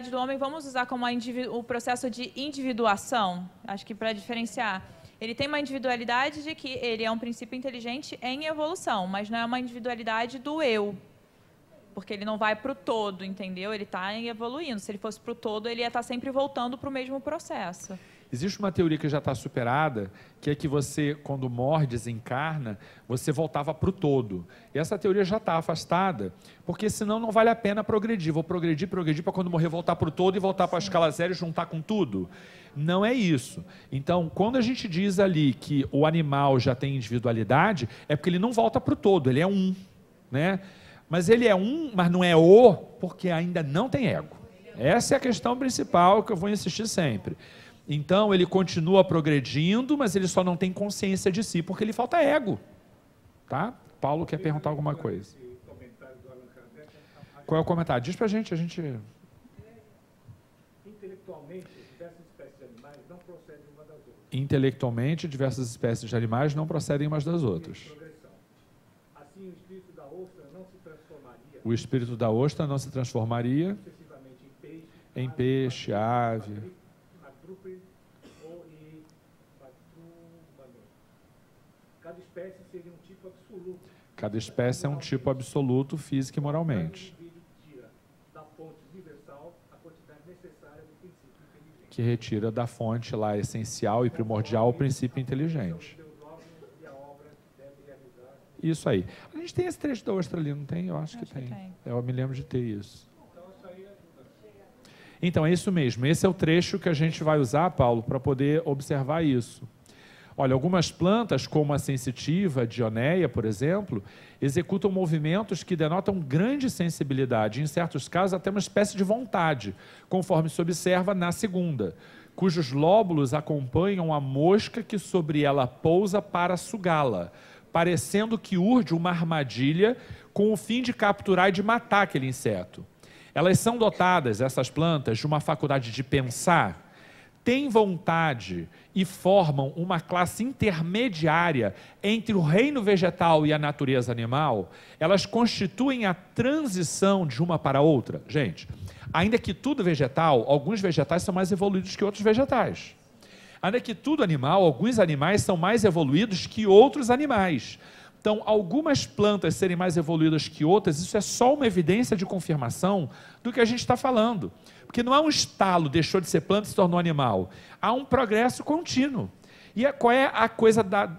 Speaker 1: do homem, vamos usar como o processo de individuação, acho que para diferenciar. Ele tem uma individualidade de que ele é um princípio inteligente em evolução, mas não é uma individualidade do eu. Porque ele não vai para o todo, entendeu? Ele está evoluindo. Se ele fosse para o todo, ele ia estar sempre voltando para o mesmo processo.
Speaker 2: Existe uma teoria que já está superada, que é que você, quando morre, desencarna, você voltava para o todo. E essa teoria já está afastada, porque senão não vale a pena progredir. Vou progredir para quando morrer voltar para o todo e voltar para a escala zero e juntar com tudo. Não é isso. Então, quando a gente diz ali que o animal já tem individualidade, é porque ele não volta para o todo, ele é um, né? Mas ele é um, mas não é o, porque ainda não tem ego. Essa é a questão principal que eu vou insistir sempre. Então, ele continua progredindo, mas ele só não tem consciência de si, porque lhe falta ego. Tá? Paulo quer perguntar alguma coisa. Qual é o comentário? Diz pra gente,
Speaker 4: Intelectualmente, diversas espécies de animais não procedem umas das outras.
Speaker 2: Intelectualmente, diversas espécies de animais não procedem umas das outras.
Speaker 4: Assim, o espírito da ostra não se transformaria.
Speaker 2: O espírito da ostra não se transformaria em peixe, ave.
Speaker 4: cada espécie seria um tipo absoluto.
Speaker 2: Cada espécie é um tipo absoluto, físico e moralmente.
Speaker 4: Cada indivíduo tira da fonte universal a quantidade necessária do princípio inteligente.
Speaker 2: Que retira da fonte lá essencial e primordial o princípio inteligente. Isso aí. A gente tem esse trecho da ostra ali, não tem? Eu acho que tem. Eu me lembro de ter isso. Então, é isso mesmo. Esse é o trecho que a gente vai usar, Paulo, para poder observar isso. Olha, algumas plantas, como a sensitiva, a dioneia, por exemplo, executam movimentos que denotam grande sensibilidade, em certos casos até uma espécie de vontade, conforme se observa na segunda, cujos lóbulos acompanham a mosca que sobre ela pousa para sugá-la, parecendo que urde uma armadilha com o fim de capturar e de matar aquele inseto. Elas são dotadas, essas plantas, de uma faculdade de pensar, têm vontade e formam uma classe intermediária entre o reino vegetal e a natureza animal. Elas constituem a transição de uma para outra. Gente, ainda que tudo vegetal, alguns vegetais são mais evoluídos que outros vegetais. Ainda que tudo animal, alguns animais são mais evoluídos que outros animais. Então, algumas plantas serem mais evoluídas que outras, isso é só uma evidência de confirmação do que a gente está falando. Porque não é um estalo, deixou de ser planta e se tornou animal. Há um progresso contínuo. E qual é a coisa da...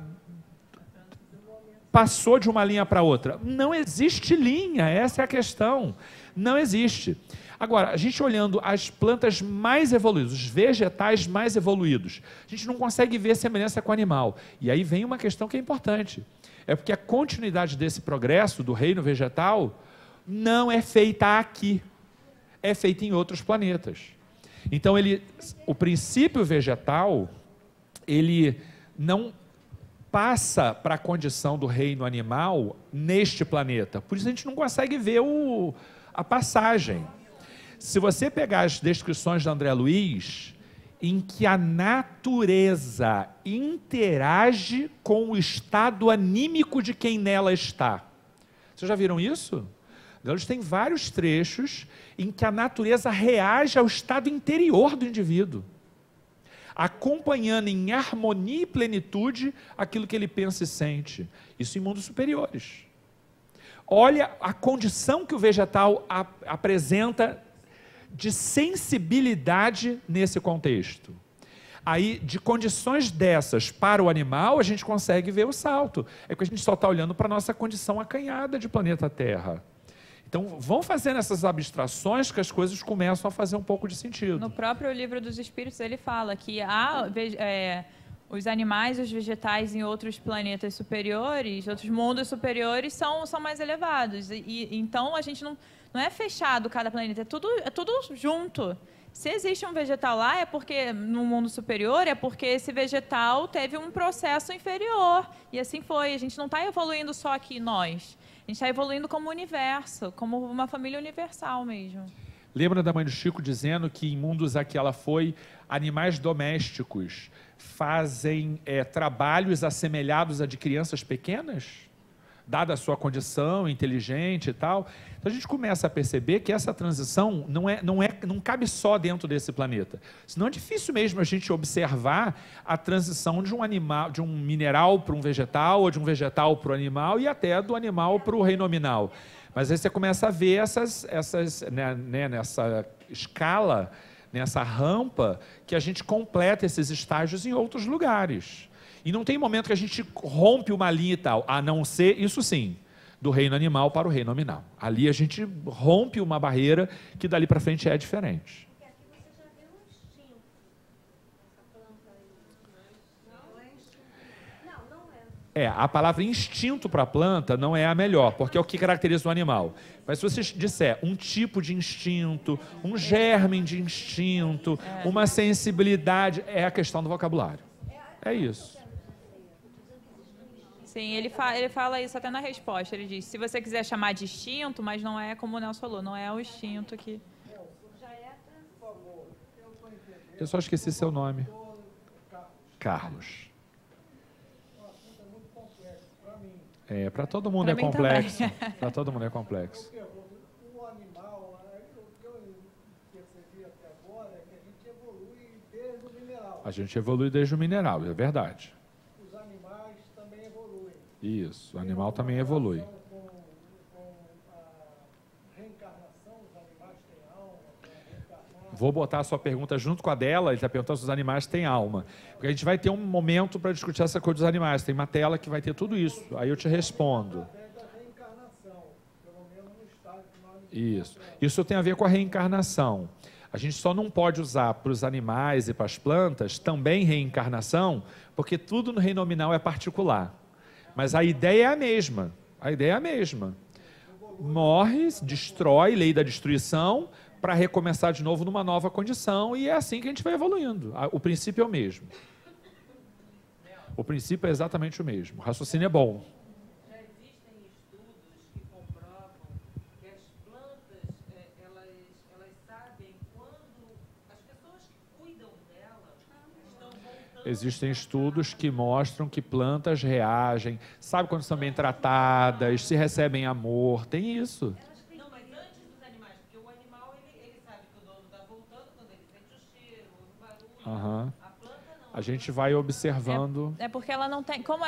Speaker 2: Passou de uma linha para outra? Não existe linha, essa é a questão. Não existe. Agora, a gente olhando as plantas mais evoluídas, os vegetais mais evoluídos, a gente não consegue ver semelhança com o animal. E aí vem uma questão que é importante. É porque a continuidade desse progresso do reino vegetal não é feita aqui, é feita em outros planetas. Então, o princípio vegetal, ele não passa para a condição do reino animal neste planeta. Por isso a gente não consegue ver a passagem. Se você pegar as descrições de André Luiz, em que a natureza interage com o estado anímico de quem nela está. Vocês já viram isso? Eles têm vários trechos em que a natureza reage ao estado interior do indivíduo, acompanhando em harmonia e plenitude aquilo que ele pensa e sente. Isso em mundos superiores. Olha a condição que o vegetal apresenta de sensibilidade nesse contexto. Aí, de condições dessas para o animal, a gente consegue ver o salto. É que a gente só está olhando para a nossa condição acanhada de planeta Terra. Então, vão fazendo essas abstrações que as coisas começam a fazer um pouco de sentido.
Speaker 1: No próprio Livro dos Espíritos, ele fala que os animais e os vegetais em outros planetas superiores, outros mundos superiores, são mais elevados. Então, a gente não é fechado cada planeta, é tudo junto. Se existe um vegetal lá, é porque no mundo superior, é porque esse vegetal teve um processo inferior. E assim foi. A gente não está evoluindo só aqui nós. A gente está evoluindo como universo, como uma família universal mesmo.
Speaker 2: Lembra da mãe do Chico dizendo que em mundos a que ela foi, animais domésticos fazem trabalhos assemelhados a de crianças pequenas? Dada a sua condição inteligente e tal. Então a gente começa a perceber que essa transição não cabe só dentro desse planeta. Senão é difícil mesmo a gente observar a transição de um animal, de um mineral para um vegetal, ou de um vegetal para o animal, e até do animal para o reino nominal. Mas aí você começa a ver nessa escala, nessa rampa, que a gente completa esses estágios em outros lugares. E não tem momento que a gente rompe uma linha e tal, a não ser, isso sim, do reino animal para o reino nominal. Ali a gente rompe uma barreira que dali para frente é diferente.
Speaker 5: Porque aqui você já viu um instinto nessa planta aí. Não é instinto. Não é.
Speaker 2: A palavra instinto para a planta não é a melhor, porque é o que caracteriza o animal. Mas se você disser um tipo de instinto, um germe de instinto, uma sensibilidade, é a questão do vocabulário. É isso.
Speaker 1: Sim, ele fala isso até na resposta. Ele diz, se você quiser chamar de instinto, mas não é como o Nelson falou, não é o instinto que...
Speaker 2: Eu só esqueci seu nome. Carlos. Para todo mundo é complexo. Para todo mundo é complexo.
Speaker 4: O animal, o que eu percebi até agora é que a gente evolui desde o mineral.
Speaker 2: A gente evolui desde o mineral, é verdade.
Speaker 4: Os animais também evoluem.
Speaker 2: Isso, o animal também evolui. Vou botar a sua pergunta junto com a dela, ele está perguntando se os animais têm alma. Porque a gente vai ter um momento para discutir essa coisa dos animais. Tem uma tela que vai ter tudo isso. Aí eu te respondo. Isso tem a ver com a reencarnação. A gente só não pode usar para os animais e para as plantas também reencarnação, porque tudo no reino nominal é particular. Mas a ideia é a mesma. A ideia é a mesma. Morre, destrói, lei da destruição, para recomeçar de novo numa nova condição, e é assim que a gente vai evoluindo. O princípio é o mesmo. O princípio é exatamente o mesmo. O raciocínio é bom.
Speaker 3: Já existem estudos que comprovam que as plantas, elas sabem quando as pessoas que cuidam delas estão voltando.
Speaker 2: Existem estudos que mostram que plantas reagem, sabe quando são bem tratadas, se recebem amor, tem isso.
Speaker 3: Não, mas antes dos animais, porque o animal ele sabe que o dono está voltando quando ele sente o cheiro, o barulho.
Speaker 2: Uhum.
Speaker 3: A planta não.
Speaker 2: A gente vai observando.
Speaker 1: É porque ela não tem, como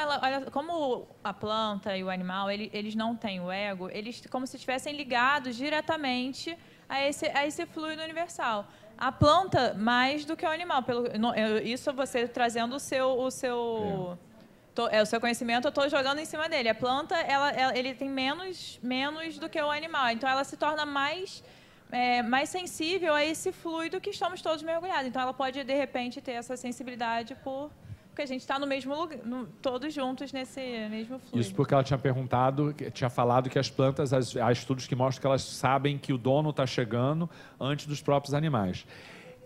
Speaker 1: a planta e o animal, eles não têm o ego, eles como se estivessem ligados diretamente a esse fluido universal. A planta mais do que o animal, isso você trazendo o seu conhecimento, eu estou jogando em cima dele. A planta, ele tem menos do que o animal, então ela se torna mais sensível a esse fluido que estamos todos mergulhados. Então ela pode, de repente, ter essa sensibilidade porque a gente está no mesmo lugar, todos juntos nesse mesmo fluido.
Speaker 2: Isso porque ela tinha falado que as plantas, há estudos que mostram que elas sabem que o dono está chegando antes dos próprios animais.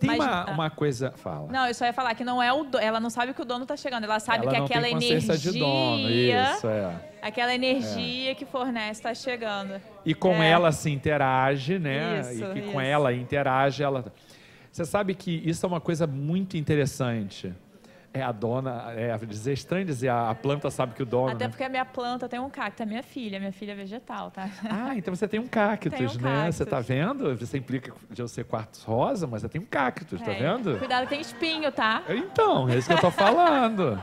Speaker 2: Tem uma coisa... Fala.
Speaker 1: Não, eu só ia falar que não é ela não sabe que o dono está chegando, ela sabe que aquela energia...
Speaker 2: de dono, isso,
Speaker 1: aquela energia que fornece está chegando.
Speaker 2: E com ela se interage, né?
Speaker 1: Isso,
Speaker 2: e que com ela interage, ela... Você sabe que isso é uma coisa muito interessante. A dona, estranho dizer, a planta sabe que o dono...
Speaker 1: Até porque a minha planta tem um cacto, a minha filha é vegetal, tá?
Speaker 2: Ah, então você tem um cactus, né?
Speaker 1: Cactus.
Speaker 2: Você tá vendo? Você implica de eu ser quartzo rosa, mas você tem um cactus, tá vendo?
Speaker 1: Cuidado, tem espinho, tá?
Speaker 2: Então, é isso que eu tô falando.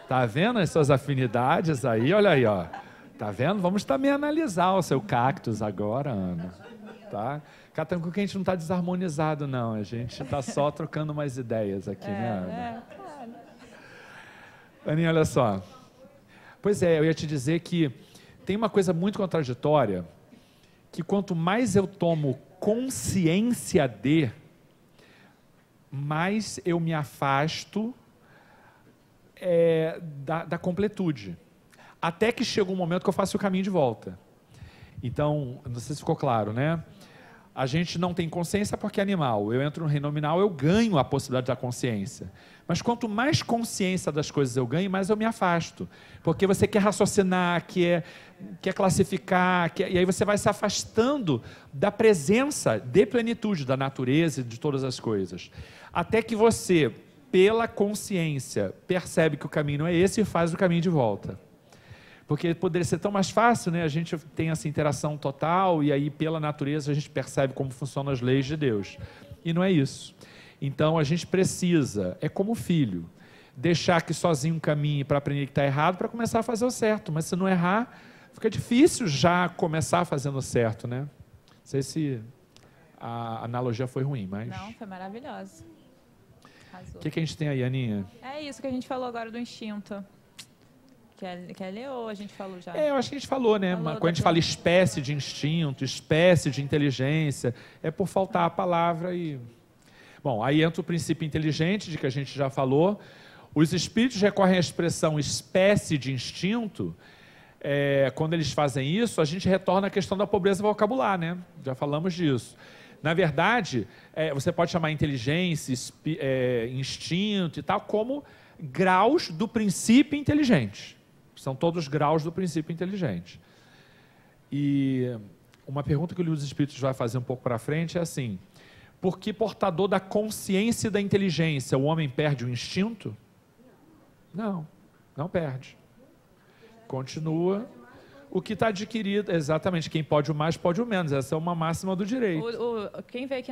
Speaker 2: Tá vendo as suas afinidades aí? Olha aí, ó. Tá vendo? Vamos também analisar o seu cactus agora, Ana. Tá? Fica tranquilo que a gente não tá desarmonizado, não. A gente tá só trocando umas ideias aqui, né, Ana?
Speaker 1: Claro.
Speaker 2: Aninha, olha só. Pois é, eu ia te dizer que tem uma coisa muito contraditória, que quanto mais eu tomo consciência mais eu me afasto da completude. Até que chega um momento que eu faço o caminho de volta. Então, não sei se ficou claro, né? A gente não tem consciência porque é animal. Eu entro no reino nominal, eu ganho a possibilidade da consciência. Mas quanto mais consciência das coisas eu ganho, mais eu me afasto. Porque você quer raciocinar, quer classificar, e aí você vai se afastando da presença de plenitude da natureza e de todas as coisas. Até que você, pela consciência, percebe que o caminho não é esse e faz o caminho de volta. Porque poderia ser tão mais fácil, né? A gente tem essa interação total e aí pela natureza a gente percebe como funcionam as leis de Deus. E não é isso. Então a gente precisa, é como filho, deixar que sozinho caminhe para aprender que está errado para começar a fazer o certo. Mas se não errar, fica difícil já começar fazendo o certo, né? Não sei se a analogia foi ruim, mas...
Speaker 1: Não, foi maravilhosa.
Speaker 2: O que a gente tem aí, Aninha?
Speaker 1: É isso que a gente falou agora do instinto. Que é Leo, a gente falou já.
Speaker 2: Eu acho que a gente falou, né? Quando a gente fala espécie de instinto, espécie de inteligência, é por faltar a palavra e... Bom, aí entra o princípio inteligente, de que a gente já falou. Os espíritos recorrem à expressão espécie de instinto. Quando eles fazem isso, a gente retorna à questão da pobreza vocabular, né? Já falamos disso. Na verdade, você pode chamar inteligência, instinto e tal, como graus do princípio inteligente. São todos graus do princípio inteligente. E uma pergunta que o livro dos Espíritos vai fazer um pouco para frente é assim: por que portador da consciência e da inteligência o homem perde o instinto? Não, não perde. Continua. O que está adquirido, exatamente, quem pode o mais, pode o menos. Essa é uma máxima do direito.
Speaker 1: Quem veio aqui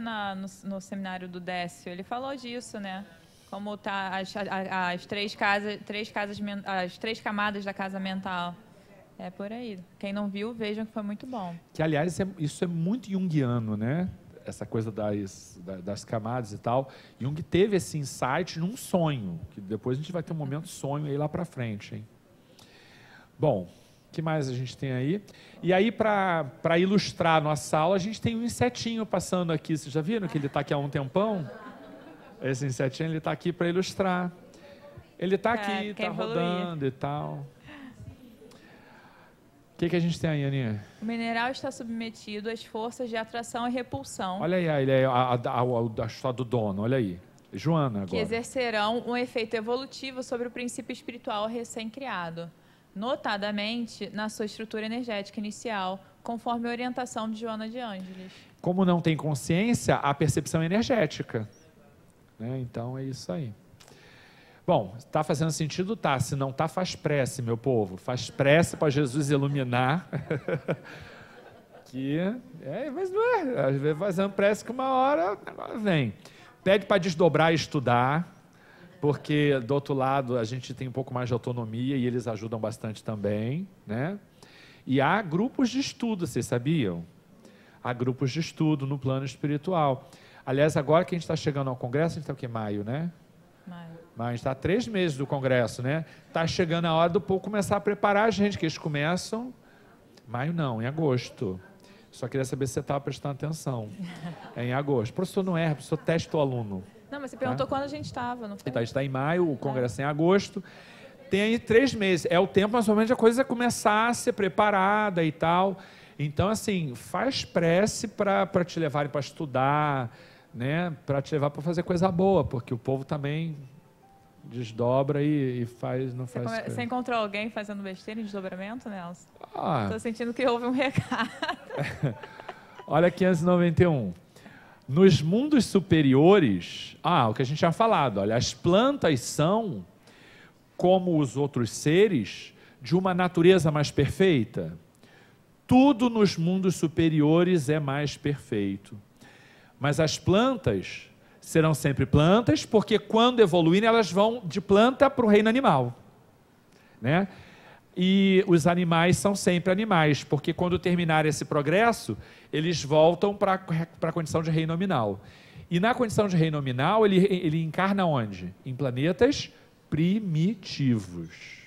Speaker 1: no seminário do Décio, ele falou disso, né? Como tá as três camadas da casa mental. É por aí. Quem não viu, vejam que foi muito bom.
Speaker 2: Que, aliás, isso é muito junguiano, né? Essa coisa das camadas e tal. Jung teve esse insight num sonho, que depois a gente vai ter um momento sonho aí lá para frente, hein? Bom, o que mais a gente tem aí? E aí, para ilustrar a nossa aula, a gente tem um insetinho passando aqui. Vocês já viram que ele está aqui há um tempão? Esse insetinho, ele está aqui para ilustrar. Ele está aqui, está rodando e tal. O que a gente tem aí, Aninha?
Speaker 1: O mineral está submetido às forças de atração e repulsão.
Speaker 2: Olha aí, ele é a história do dono, olha aí. Joana, agora.
Speaker 1: Que exercerão um efeito evolutivo sobre o princípio espiritual recém-criado, notadamente na sua estrutura energética inicial, conforme a orientação de Joana de Ângeles.
Speaker 2: Como não tem consciência, há percepção energética. Né? Então, é isso aí. Bom, está fazendo sentido? Tá. Se não tá, faz prece, meu povo. Faz prece para Jesus iluminar. Mas não é. Às vezes fazendo prece que uma hora o negócio vem. Pede para desdobrar e estudar, porque do outro lado a gente tem um pouco mais de autonomia e eles ajudam bastante também, né? E há grupos de estudo, vocês sabiam? Há grupos de estudo no plano espiritual. Aliás, agora que a gente está chegando ao congresso, a gente está o quê? Maio, né? Mas a gente está há 3 meses do congresso, né? Está chegando a hora do povo começar a preparar a gente, que eles começam... Maio não, em agosto. Só queria saber se você estava prestando atenção. É em agosto. O professor não erra, o professor testa o aluno.
Speaker 1: Não, mas você perguntou quando a gente estava, não foi?
Speaker 2: Então, a gente está em maio, o congresso é em agosto. Tem aí 3 meses. É o tempo, mais ou menos, de a coisa começar a ser preparada e tal. Então, assim, faz prece para te levarem para estudar, né? Para te levar para fazer coisa boa, porque o povo também desdobra e não faz.
Speaker 1: Você encontrou alguém fazendo besteira em desdobramento, Nelson?
Speaker 2: Estou
Speaker 1: sentindo que houve um recado.
Speaker 2: Olha 591. Nos mundos superiores, o que a gente tinha falado, olha, as plantas são, como os outros seres, de uma natureza mais perfeita. Tudo nos mundos superiores é mais perfeito. Mas as plantas serão sempre plantas, porque quando evoluírem, elas vão de planta para o reino animal. Né? E os animais são sempre animais, porque quando terminar esse progresso, eles voltam para a condição de reino nominal. E na condição de reino nominal, ele encarna onde? Em planetas primitivos.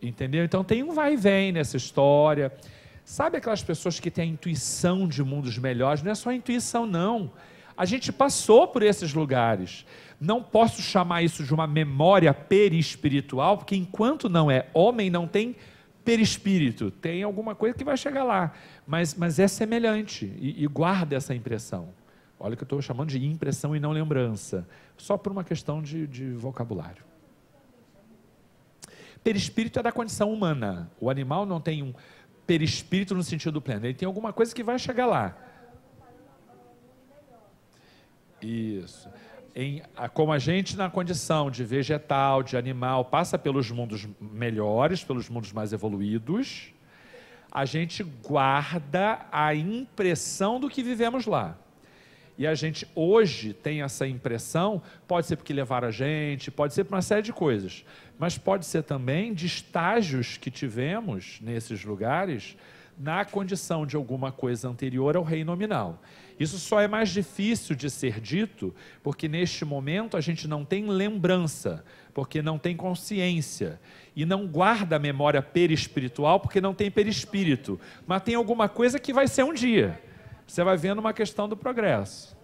Speaker 2: Entendeu? Então tem um vai e vem nessa história. Sabe aquelas pessoas que têm a intuição de mundos melhores? Não é só a intuição, não. A gente passou por esses lugares. Não posso chamar isso de uma memória perispiritual, porque enquanto não é homem, não tem perispírito. Tem alguma coisa que vai chegar lá. Mas é semelhante e guarda essa impressão. Olha que eu estou chamando de impressão e não lembrança. Só por uma questão de vocabulário. Perispírito é da condição humana. O animal não tem um perispírito no sentido pleno. Ele tem alguma coisa que vai chegar lá. Isso. Como a gente, na condição de vegetal, de animal, passa pelos mundos melhores, pelos mundos mais evoluídos, a gente guarda a impressão do que vivemos lá. E a gente hoje tem essa impressão, pode ser porque levaram a gente, pode ser por uma série de coisas, mas pode ser também de estágios que tivemos nesses lugares na condição de alguma coisa anterior ao reino nominal. Isso só é mais difícil de ser dito, porque neste momento a gente não tem lembrança, porque não tem consciência, e não guarda a memória perispiritual, porque não tem perispírito, mas tem alguma coisa que vai ser um dia. Você vai vendo uma questão do progresso.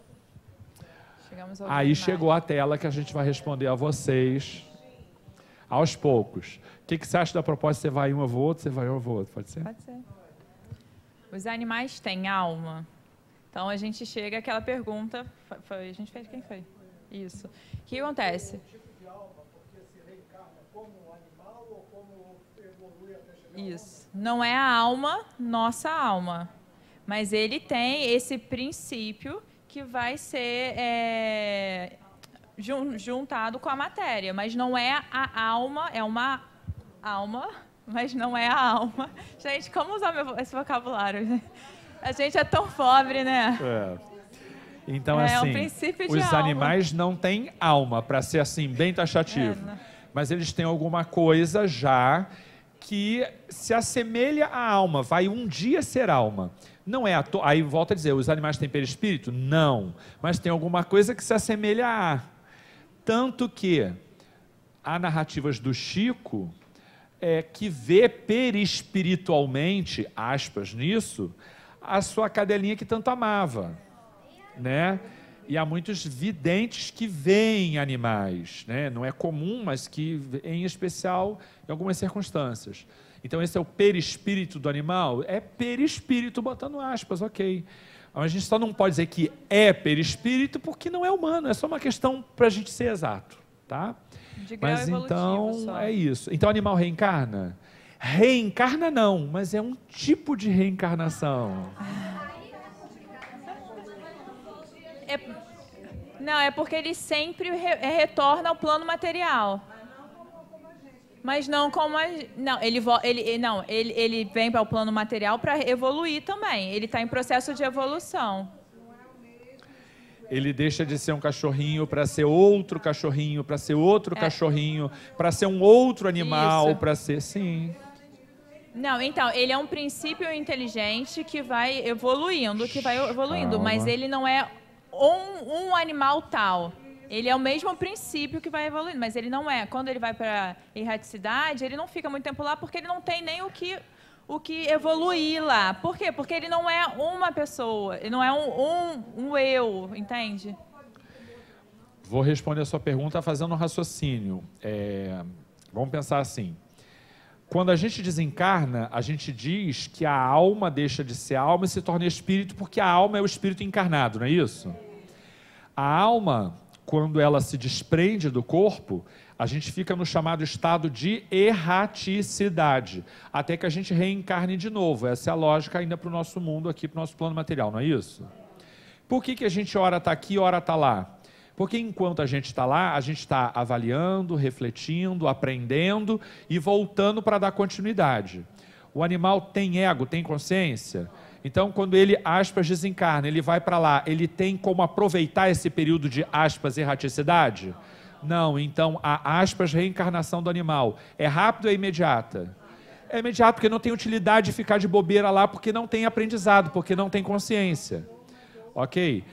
Speaker 2: Aí chegou a tela que a gente vai responder a vocês aos poucos. O que você acha da proposta? Você vai um, eu vou outro, você vai um, eu vou outro. Pode ser?
Speaker 1: Pode ser. Os animais têm alma? Então a gente chega àquela pergunta. A gente fez quem foi? Isso. O que acontece?
Speaker 4: Um tipo de alma, porque se reencarna como um animal ou como evolui até chegar
Speaker 1: Isso. Não é a alma, nossa alma. Mas ele tem esse princípio que vai ser juntado com a matéria. Mas não é a alma, é uma alma, mas não é a alma. Gente, como usar esse vocabulário? A gente é tão pobre, né?
Speaker 2: Então,
Speaker 1: É um
Speaker 2: assim,
Speaker 1: princípio de
Speaker 2: os
Speaker 1: alma.
Speaker 2: animais não têm alma, para ser assim, bem taxativo.
Speaker 1: Né?
Speaker 2: Mas eles têm alguma coisa já que se assemelha à alma, vai um dia ser alma. Não é aí volta a dizer, os animais têm perispírito? Não, mas tem alguma coisa que se assemelha a. Tanto que há narrativas do Chico que vê perispiritualmente, aspas nisso, a sua cadelinha que tanto amava, né? E há muitos videntes que veem animais, né? Não é comum, mas que, em especial, em algumas circunstâncias. Então, esse é o perispírito do animal? É perispírito, botando aspas, ok. Mas a gente só não pode dizer que é perispírito porque não é humano, é só uma questão para a gente ser exato, tá?
Speaker 1: De grau
Speaker 2: Mas então,
Speaker 1: só.
Speaker 2: é isso. Então, o animal reencarna? Reencarna não, mas é um tipo de reencarnação.
Speaker 1: Não, é porque ele sempre retorna ao plano material. Mas não como a... Não, ele vem para o plano material para evoluir também. Ele está em processo de evolução.
Speaker 2: Ele deixa de ser um cachorrinho para ser outro cachorrinho, para ser outro cachorrinho, para ser um outro animal, para ser... Sim.
Speaker 1: Não, então, ele é um princípio inteligente que vai evoluindo,
Speaker 2: Calma.
Speaker 1: mas ele não é um animal tal. Ele é o mesmo princípio que vai evoluindo, mas ele não é. Quando ele vai para a erraticidade, ele não fica muito tempo lá porque ele não tem nem o que evoluir lá. Por quê? Porque ele não é uma pessoa, ele não é um eu, entende?
Speaker 2: Vou responder a sua pergunta fazendo um raciocínio. Vamos pensar assim. Quando a gente desencarna, a gente diz que a alma deixa de ser alma e se torna espírito, porque a alma é o espírito encarnado, não é isso? A alma, quando ela se desprende do corpo, a gente fica no chamado estado de erraticidade, até que a gente reencarne de novo. Essa é a lógica ainda para o nosso mundo aqui, para o nosso plano material, não é isso? Por que a gente ora está aqui e ora está lá? Porque enquanto a gente está lá, a gente está avaliando, refletindo, aprendendo e voltando para dar continuidade. O animal tem ego, tem consciência? Então, quando ele, aspas, desencarna, ele vai para lá, ele tem como aproveitar esse período de, aspas, erraticidade? Não, então a, aspas, reencarnação do animal é rápida ou é imediata? É imediato porque não tem utilidade de ficar de bobeira lá, porque não tem aprendizado, porque não tem consciência. Ok?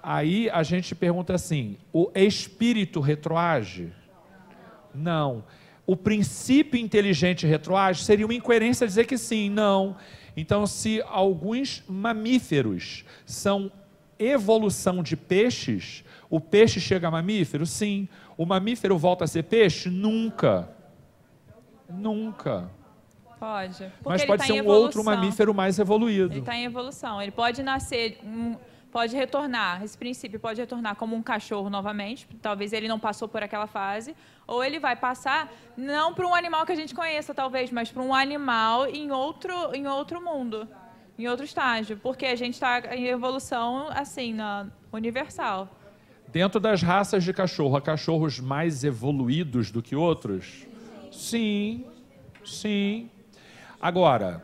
Speaker 2: Aí a gente pergunta assim, o espírito retroage? Não. O princípio inteligente retroage? Seria uma incoerência dizer que sim, não. Então, se alguns mamíferos são evolução de peixes, o peixe chega a mamífero? Sim. O mamífero volta a ser peixe? Nunca. Nunca.
Speaker 1: Pode.
Speaker 2: Mas pode ser um outro mamífero mais evoluído.
Speaker 1: Ele está em evolução. Ele pode nascer... Pode retornar, esse princípio pode retornar como um cachorro novamente, talvez ele não passou por aquela fase, ou ele vai passar, não para um animal que a gente conheça, talvez, mas para um animal em outro mundo, em outro estágio, porque a gente está em evolução, assim, universal.
Speaker 2: Dentro das raças de cachorro, há cachorros mais evoluídos do que outros? Sim, sim. Agora,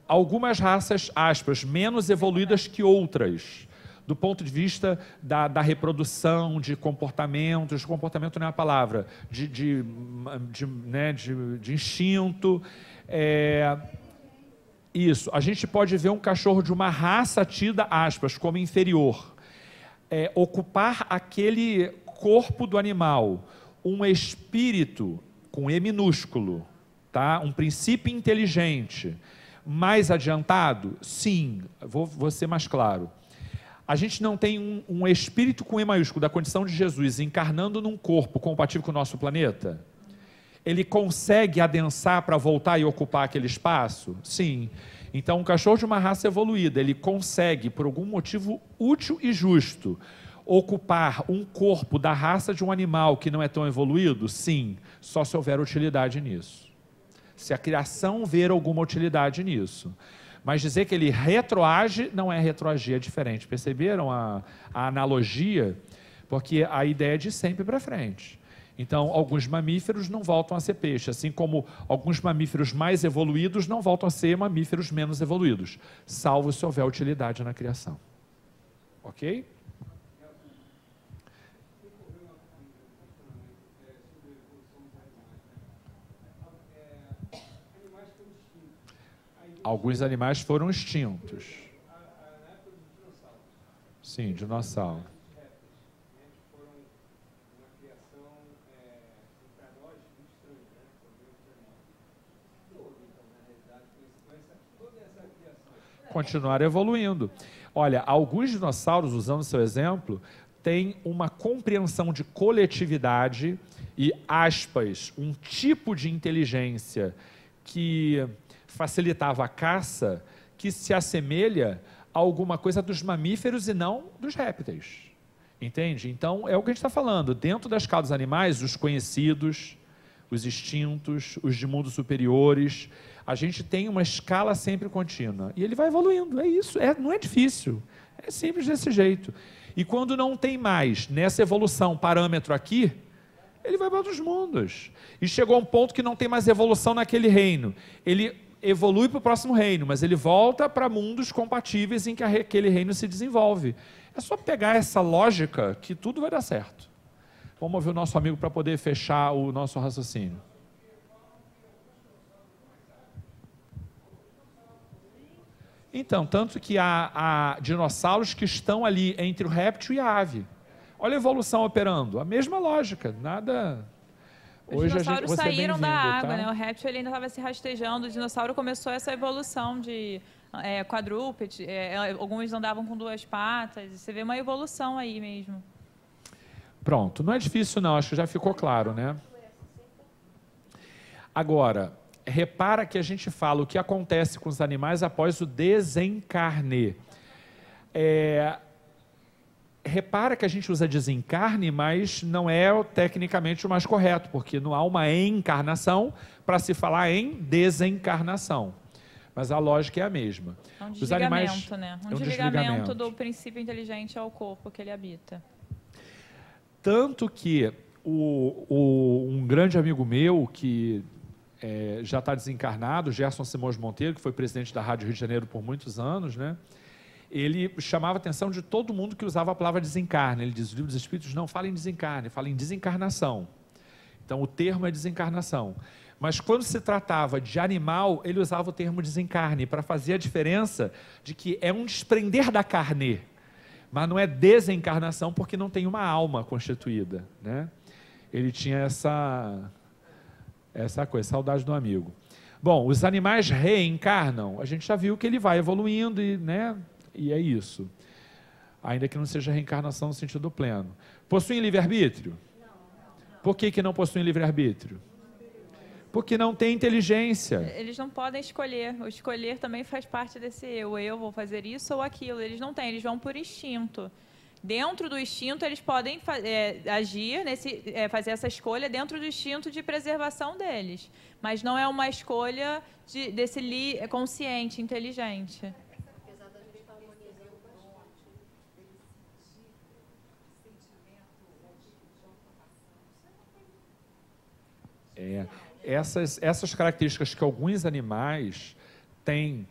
Speaker 2: algumas raças, aspas, menos evoluídas que outras, do ponto de vista da reprodução, de comportamentos, comportamento não é a palavra, de instinto. Isso, a gente pode ver um cachorro de uma raça tida, aspas, como inferior, ocupar aquele corpo do animal, um espírito com E minúsculo, tá? Um princípio inteligente, mais adiantado? Sim, vou ser mais claro. A gente não tem um espírito com E maiúsculo da condição de Jesus encarnando num corpo compatível com o nosso planeta? Ele consegue adensar para voltar e ocupar aquele espaço? Sim. Então, um cachorro de uma raça evoluída, ele consegue, por algum motivo útil e justo, ocupar um corpo da raça de um animal que não é tão evoluído? Sim, só se houver utilidade nisso. Se a criação ver alguma utilidade nisso. Mas dizer que ele retroage, não é retroagir, é diferente. Perceberam a analogia? Porque a ideia é de sempre para frente. Então, alguns mamíferos não voltam a ser peixe, assim como alguns mamíferos mais evoluídos não voltam a ser mamíferos menos evoluídos, salvo se houver utilidade na criação. ok? Alguns animais foram extintos. Sim, dinossauro. Continuar evoluindo. Olha, alguns dinossauros, usando seu exemplo, têm uma compreensão de coletividade e, aspas, um tipo de inteligência que facilitava a caça que se assemelha a alguma coisa dos mamíferos e não dos répteis. Entende? Então, é o que a gente está falando. Dentro da escala dos animais, os conhecidos, os extintos, os de mundos superiores, a gente tem uma escala sempre contínua. E ele vai evoluindo, é isso. Não é difícil. É simples desse jeito. E quando não tem mais, nessa evolução, parâmetro aqui, ele vai para outros mundos. E chegou a um ponto que não tem mais evolução naquele reino. Ele evolui para o próximo reino, mas ele volta para mundos compatíveis em que aquele reino se desenvolve. É só pegar essa lógica que tudo vai dar certo. Vamos ouvir o nosso amigo para poder fechar o nosso raciocínio. Então, tanto que há dinossauros que estão ali entre o réptil e a ave. Olha a evolução operando, a mesma lógica, nada...
Speaker 1: Os dinossauros saíram da água, tá? Né? O réptil ele ainda estava se rastejando, o dinossauro começou essa evolução de quadrúpede, alguns andavam com 2 patas, você vê uma evolução aí mesmo.
Speaker 2: Pronto, não é difícil não, acho que já ficou claro, né? Agora, repara que a gente fala o que acontece com os animais após o desencarne. Repara que a gente usa desencarne, mas não é tecnicamente o mais correto, porque não há uma encarnação para se falar em desencarnação. Mas a lógica é a mesma.
Speaker 1: É um desligamento, né? Um desligamento do princípio inteligente ao corpo que ele habita.
Speaker 2: Tanto que um grande amigo meu, que já está desencarnado, Gerson Simões Monteiro, que foi presidente da Rádio Rio de Janeiro por muitos anos, né? Ele chamava a atenção de todo mundo que usava a palavra desencarne. Ele diz, o livro dos Espíritos não fala em desencarne, fala em desencarnação. Então, o termo é desencarnação. Mas, quando se tratava de animal, ele usava o termo desencarne, para fazer a diferença de que é um desprender da carne, mas não é desencarnação, porque não tem uma alma constituída, né? Ele tinha essa coisa, saudade do amigo. Bom, os animais reencarnam, a gente já viu que ele vai evoluindo, né? E é isso. Ainda que não seja reencarnação no sentido pleno. Possuem livre-arbítrio? Por que não possuem livre-arbítrio? Porque não tem inteligência.
Speaker 1: Eles não podem escolher. O escolher também faz parte desse eu. Eu vou fazer isso ou aquilo. Eles não têm, eles vão por instinto. Dentro do instinto, eles podem agir, fazer essa escolha dentro do instinto de preservação deles. Mas não é uma escolha desse consciente, inteligente.
Speaker 2: Essas características que alguns animais têm,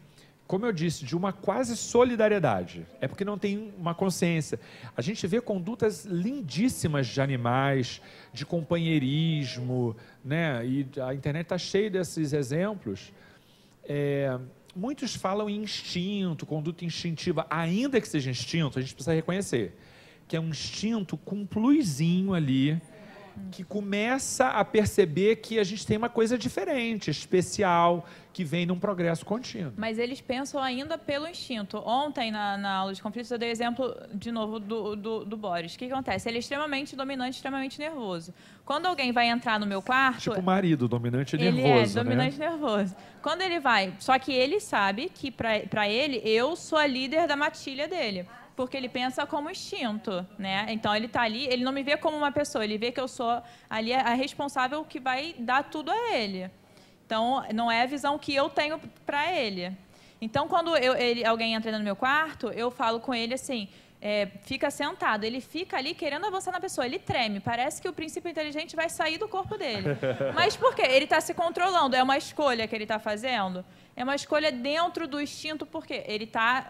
Speaker 2: como eu disse, de uma quase solidariedade, é porque não tem uma consciência. A gente vê condutas lindíssimas de animais, de companheirismo, né? E a internet está cheia desses exemplos. Muitos falam em instinto, conduta instintiva, ainda que seja instinto, a gente precisa reconhecer que é um instinto com um pluzinho ali, que começa a perceber que a gente tem uma coisa diferente, especial, que vem num progresso contínuo.
Speaker 1: Mas eles pensam ainda pelo instinto. Ontem, na aula de conflitos, eu dei exemplo, de novo, do Boris. O que acontece? Ele é extremamente dominante, extremamente nervoso. Quando alguém vai entrar no meu quarto...
Speaker 2: Tipo o marido, dominante e nervoso,
Speaker 1: ele dominante e nervoso. Quando ele vai... Só que ele sabe que, para ele, eu sou a líder da matilha dele. Porque ele pensa como instinto, né? Então, ele está ali, ele não me vê como uma pessoa, ele vê que eu sou ali a responsável que vai dar tudo a ele. Então, não é a visão que eu tenho para ele. Então, quando alguém entra no meu quarto, eu falo com ele assim, fica sentado, ele fica ali querendo avançar na pessoa, ele treme, parece que o princípio inteligente vai sair do corpo dele. Mas por quê? Ele está se controlando, é uma escolha que ele está fazendo, é uma escolha dentro do instinto, porque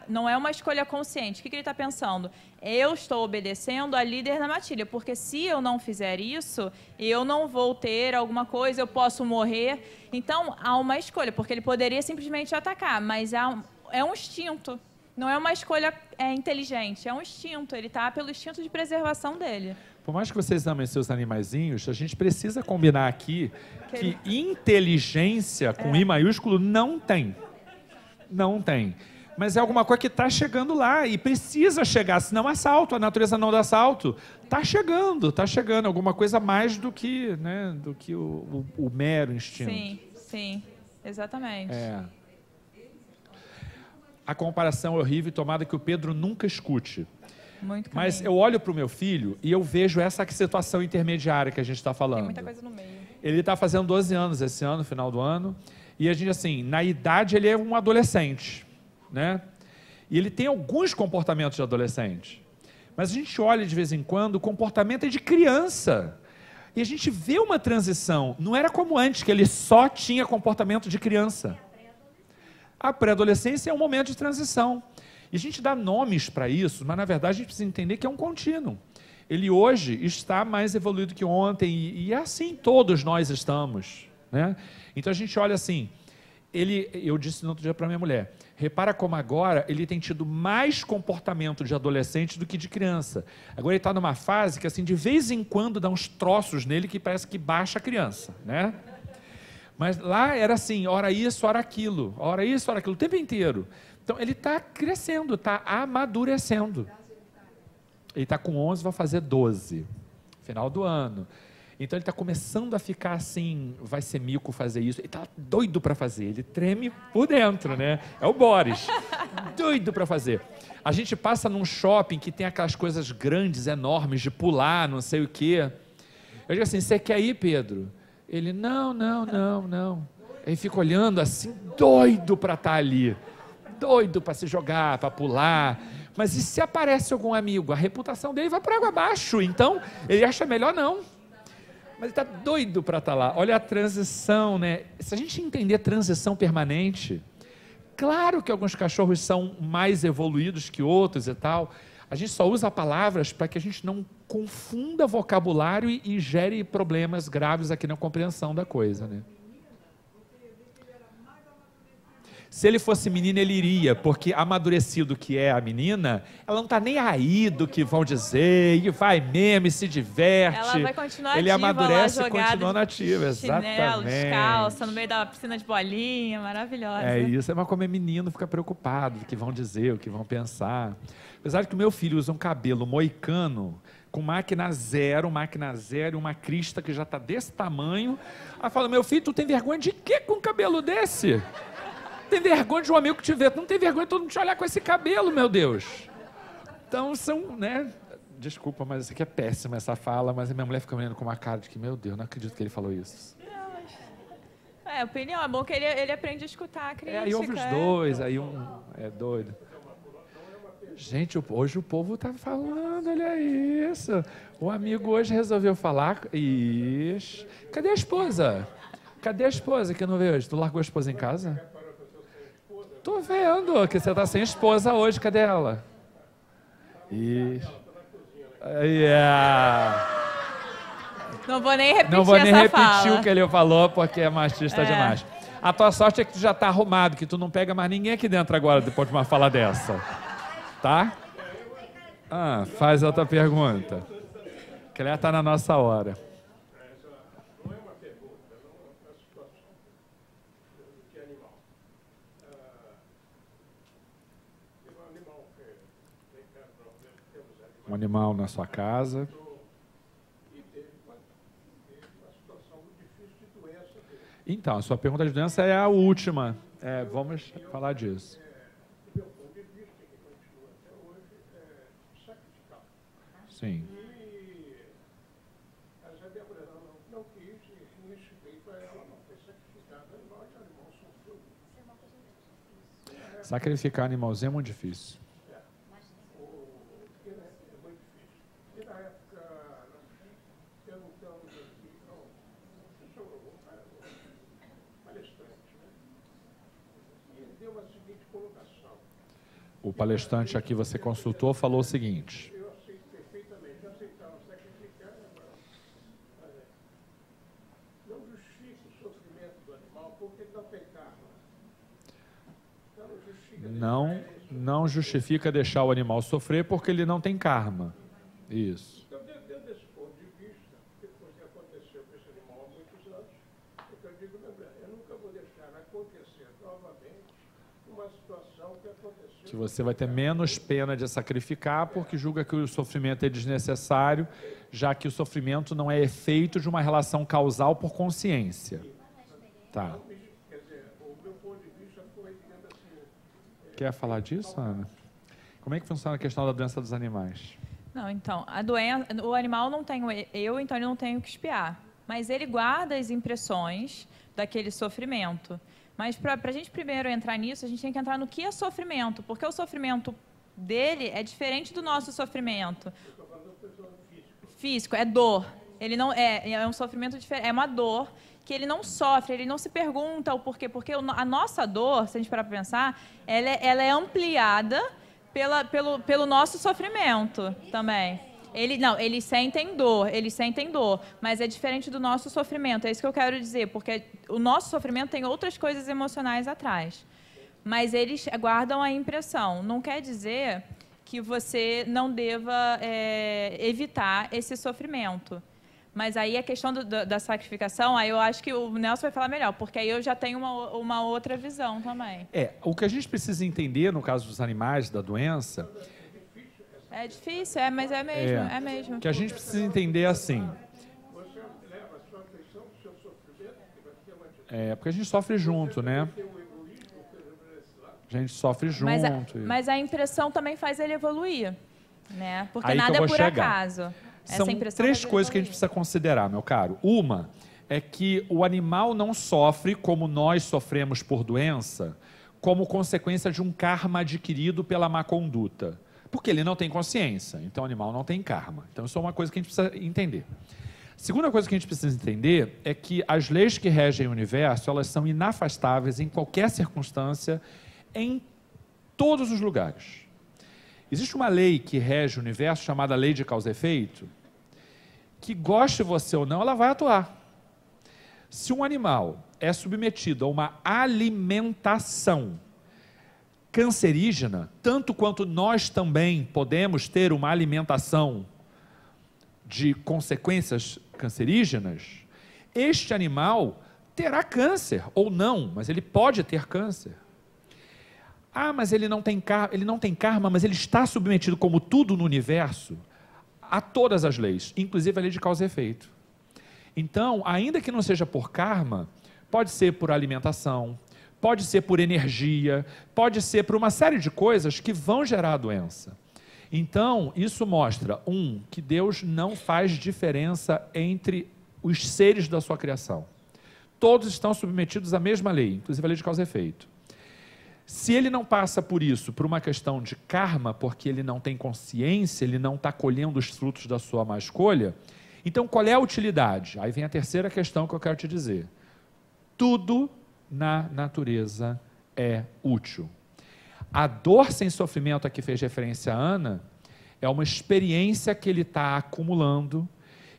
Speaker 1: não é uma escolha consciente. O que ele está pensando? Eu estou obedecendo a líder na matilha, porque se eu não fizer isso, eu não vou ter alguma coisa, eu posso morrer. Então, há uma escolha, porque ele poderia simplesmente atacar, mas é um instinto. Não é uma escolha inteligente, é um instinto. Ele está pelo instinto de preservação dele.
Speaker 2: Por mais que vocês amem seus animaizinhos, a gente precisa combinar aqui que inteligência com I maiúsculo não tem. Não tem. Mas é alguma coisa que está chegando lá e precisa chegar, senão assalto, a natureza não dá assalto. Está chegando. Alguma coisa mais do que, né, do que o mero instinto.
Speaker 1: Sim, exatamente.
Speaker 2: A comparação é horrível e tomada que o Pedro nunca escute.
Speaker 1: Muito
Speaker 2: Mas eu olho para o meu filho e eu vejo essa situação intermediária que a gente está falando.
Speaker 1: Tem muita coisa no meio.
Speaker 2: Ele está fazendo 12 anos esse ano, final do ano, e a gente, assim, na idade ele é um adolescente, né? E ele tem alguns comportamentos de adolescente. Mas a gente olha de vez em quando, o comportamento é de criança. E a gente vê uma transição. Não era como antes, que ele só tinha comportamento de criança. A pré-adolescência é um momento de transição. E a gente dá nomes para isso, mas na verdade a gente precisa entender que é um contínuo. Ele hoje está mais evoluído que ontem, e é assim todos nós estamos, né? Então a gente olha assim, eu disse no outro dia para minha mulher, repara como agora ele tem tido mais comportamento de adolescente do que de criança. Agora ele está numa fase que, assim, de vez em quando dá uns troços nele que parece que baixa a criança, né? Mas lá era assim, ora isso, ora aquilo, o tempo inteiro. Então ele está crescendo, está amadurecendo. Ele está com 11, vai fazer 12, final do ano. Então ele está começando a ficar assim, vai ser mico fazer isso. Ele está doido para fazer, ele treme por dentro, né? É o Boris, doido para fazer. A gente passa num shopping que tem aquelas coisas grandes, enormes, de pular, não sei o quê. Eu digo assim, você quer ir, Pedro? Ele, não. Ele fica olhando assim, doido para estar ali. Doido para se jogar, para pular. Mas e se aparece algum amigo? A reputação dele vai por água abaixo. Então, ele acha melhor não. Mas ele está doido para estar lá. Olha a transição, né? Se a gente entender transição permanente, claro que alguns cachorros são mais evoluídos que outros e tal. A gente só usa palavras para que a gente não confunda vocabulário e gere problemas graves aqui na compreensão da coisa, né? Se ele fosse menina, ele iria, porque amadurecido que é a menina, ela não está nem aí do que vão dizer, e vai mesmo, e se diverte.
Speaker 1: Ela vai continuar
Speaker 2: ele
Speaker 1: ativa
Speaker 2: amadurece
Speaker 1: lá,
Speaker 2: e continua nativa,
Speaker 1: chinelo,
Speaker 2: exatamente.
Speaker 1: descalça, no meio da piscina de bolinha, maravilhosa.
Speaker 2: É isso, mas como é menino, fica preocupado do que vão dizer, o que vão pensar. Apesar de que o meu filho usa um cabelo moicano, com máquina zero e uma crista que já está desse tamanho. Aí fala, meu filho, tu tem vergonha de quê com um cabelo desse? Tem vergonha de um amigo que te vê, não tem vergonha de todo mundo te olhar com esse cabelo, meu Deus. Então são, né? Desculpa, mas isso aqui é péssima, essa fala, mas a minha mulher fica olhando com uma cara de que, meu Deus, não acredito que ele falou isso.
Speaker 1: Opinião, é bom que ele aprende a escutar a crítica.
Speaker 2: Aí ouve os dois, aí um é doido. Gente, hoje o povo tá falando, olha isso. O amigo hoje resolveu falar. Ixi. Cadê a esposa? Cadê a esposa que eu não vejo hoje? Tu largou a esposa em casa? Tô vendo que você tá sem esposa hoje. Cadê ela? Ixi.
Speaker 1: Não vou nem repetir
Speaker 2: o que ele falou, porque é machista demais. A tua sorte é que tu já tá arrumado, que tu não pega mais ninguém aqui dentro agora, depois de uma fala dessa. Tá? Faz outra pergunta. Que ela está na nossa hora.
Speaker 6: Não é uma pergunta, é uma situação do que animal. Tem um animal que tem perto de nós, temos animais.
Speaker 2: Um animal na sua casa.
Speaker 6: E teve uma situação muito difícil de doença dele.
Speaker 2: Então, a sua pergunta de doença é a última. Vamos falar disso. Sim.
Speaker 6: Mas a minha mulher não quis e ensinei para ela não ter sacrificado animal, que o animal sofreu.
Speaker 2: Sacrificar animalzinho é muito difícil.
Speaker 6: Porque época, perguntamos aqui, palestrante, né? E ele deu a seguinte colocação.
Speaker 2: O palestrante aqui você consultou falou o seguinte.
Speaker 6: Eu aceito perfeitamente, eu aceitava sacrificar, não justifica o sofrimento do animal porque ele não tem karma.
Speaker 2: Não justifica deixar o animal sofrer porque ele não tem karma. Isso.
Speaker 6: Então, dentro desse ponto de vista, depois que aconteceu com esse animal há muitos anos, eu digo, eu nunca vou deixar acontecer novamente uma situação que aconteceu.
Speaker 2: Que você vai ter menos pena de sacrificar porque julga que o sofrimento é desnecessário, já que o sofrimento não é efeito de uma relação causal por consciência. Tá.
Speaker 6: Quer dizer, o meu ponto de vista foi, digamos assim...
Speaker 2: Quer falar disso, Ana? Como é que funciona a questão da doença dos animais?
Speaker 1: Não, então, o animal não tem eu, então ele não tem o que expiar. Mas ele guarda as impressões daquele sofrimento. Mas para a gente primeiro entrar nisso, a gente tem que entrar no que é sofrimento, porque o sofrimento dele é diferente do nosso sofrimento. Físico, é dor. Ele não é um sofrimento diferente, é uma dor que ele não sofre, ele não se pergunta o porquê, porque a nossa dor, se a gente parar para pensar, ela é ampliada pelo nosso sofrimento também. Eles sentem dor, mas é diferente do nosso sofrimento, é isso que eu quero dizer, porque o nosso sofrimento tem outras coisas emocionais atrás, mas eles guardam a impressão. Não quer dizer que você não deva evitar esse sofrimento. Mas aí a questão da sacrificação, aí eu acho que o Nelson vai falar melhor, porque aí eu já tenho uma outra visão também.
Speaker 2: O que a gente precisa entender, no caso dos animais, da doença...
Speaker 1: É difícil, mas é mesmo.
Speaker 2: O que a gente precisa entender é assim...
Speaker 6: Você leva a sua atenção para o seu sofrimento, que vai ter uma...
Speaker 2: porque a gente sofre junto, né? A gente sofre junto.
Speaker 1: Mas a impressão também faz ele evoluir, né? Porque
Speaker 2: aí
Speaker 1: nada é por
Speaker 2: chegar.
Speaker 1: acaso.
Speaker 2: São três coisas que a gente precisa considerar, meu caro. Uma é que o animal não sofre como nós sofremos por doença, como consequência de um karma adquirido pela má conduta. Porque ele não tem consciência, então o animal não tem karma. Então isso é uma coisa que a gente precisa entender. Segunda coisa que a gente precisa entender é que as leis que regem o universo, elas são inafastáveis em qualquer circunstância, em todos os lugares. Existe uma lei que rege o universo, chamada lei de causa e efeito, que goste você ou não, ela vai atuar. Se um animal é submetido a uma alimentação cancerígena, tanto quanto nós também podemos ter uma alimentação de consequências cancerígenas, este animal terá câncer, ou não, mas ele pode ter câncer. Mas ele não tem karma, mas ele está submetido, como tudo no universo, a todas as leis, inclusive a lei de causa e efeito. Então, ainda que não seja por karma, pode ser por alimentação, pode ser por energia, pode ser por uma série de coisas que vão gerar a doença. Então, isso mostra, que Deus não faz diferença entre os seres da sua criação. Todos estão submetidos à mesma lei, inclusive a lei de causa e efeito. Se ele não passa por isso, por uma questão de karma, porque ele não tem consciência, ele não está colhendo os frutos da sua má escolha, então qual é a utilidade? Aí vem a terceira questão que eu quero te dizer. Tudo na natureza é útil. A dor sem sofrimento a que fez referência a Ana é uma experiência que ele está acumulando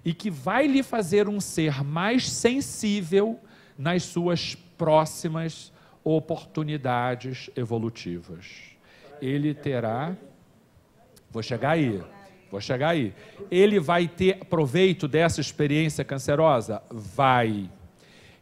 Speaker 2: e que vai lhe fazer um ser mais sensível nas suas próximas oportunidades evolutivas. Ele terá... Vou chegar aí. Ele vai ter proveito dessa experiência cancerosa? Vai.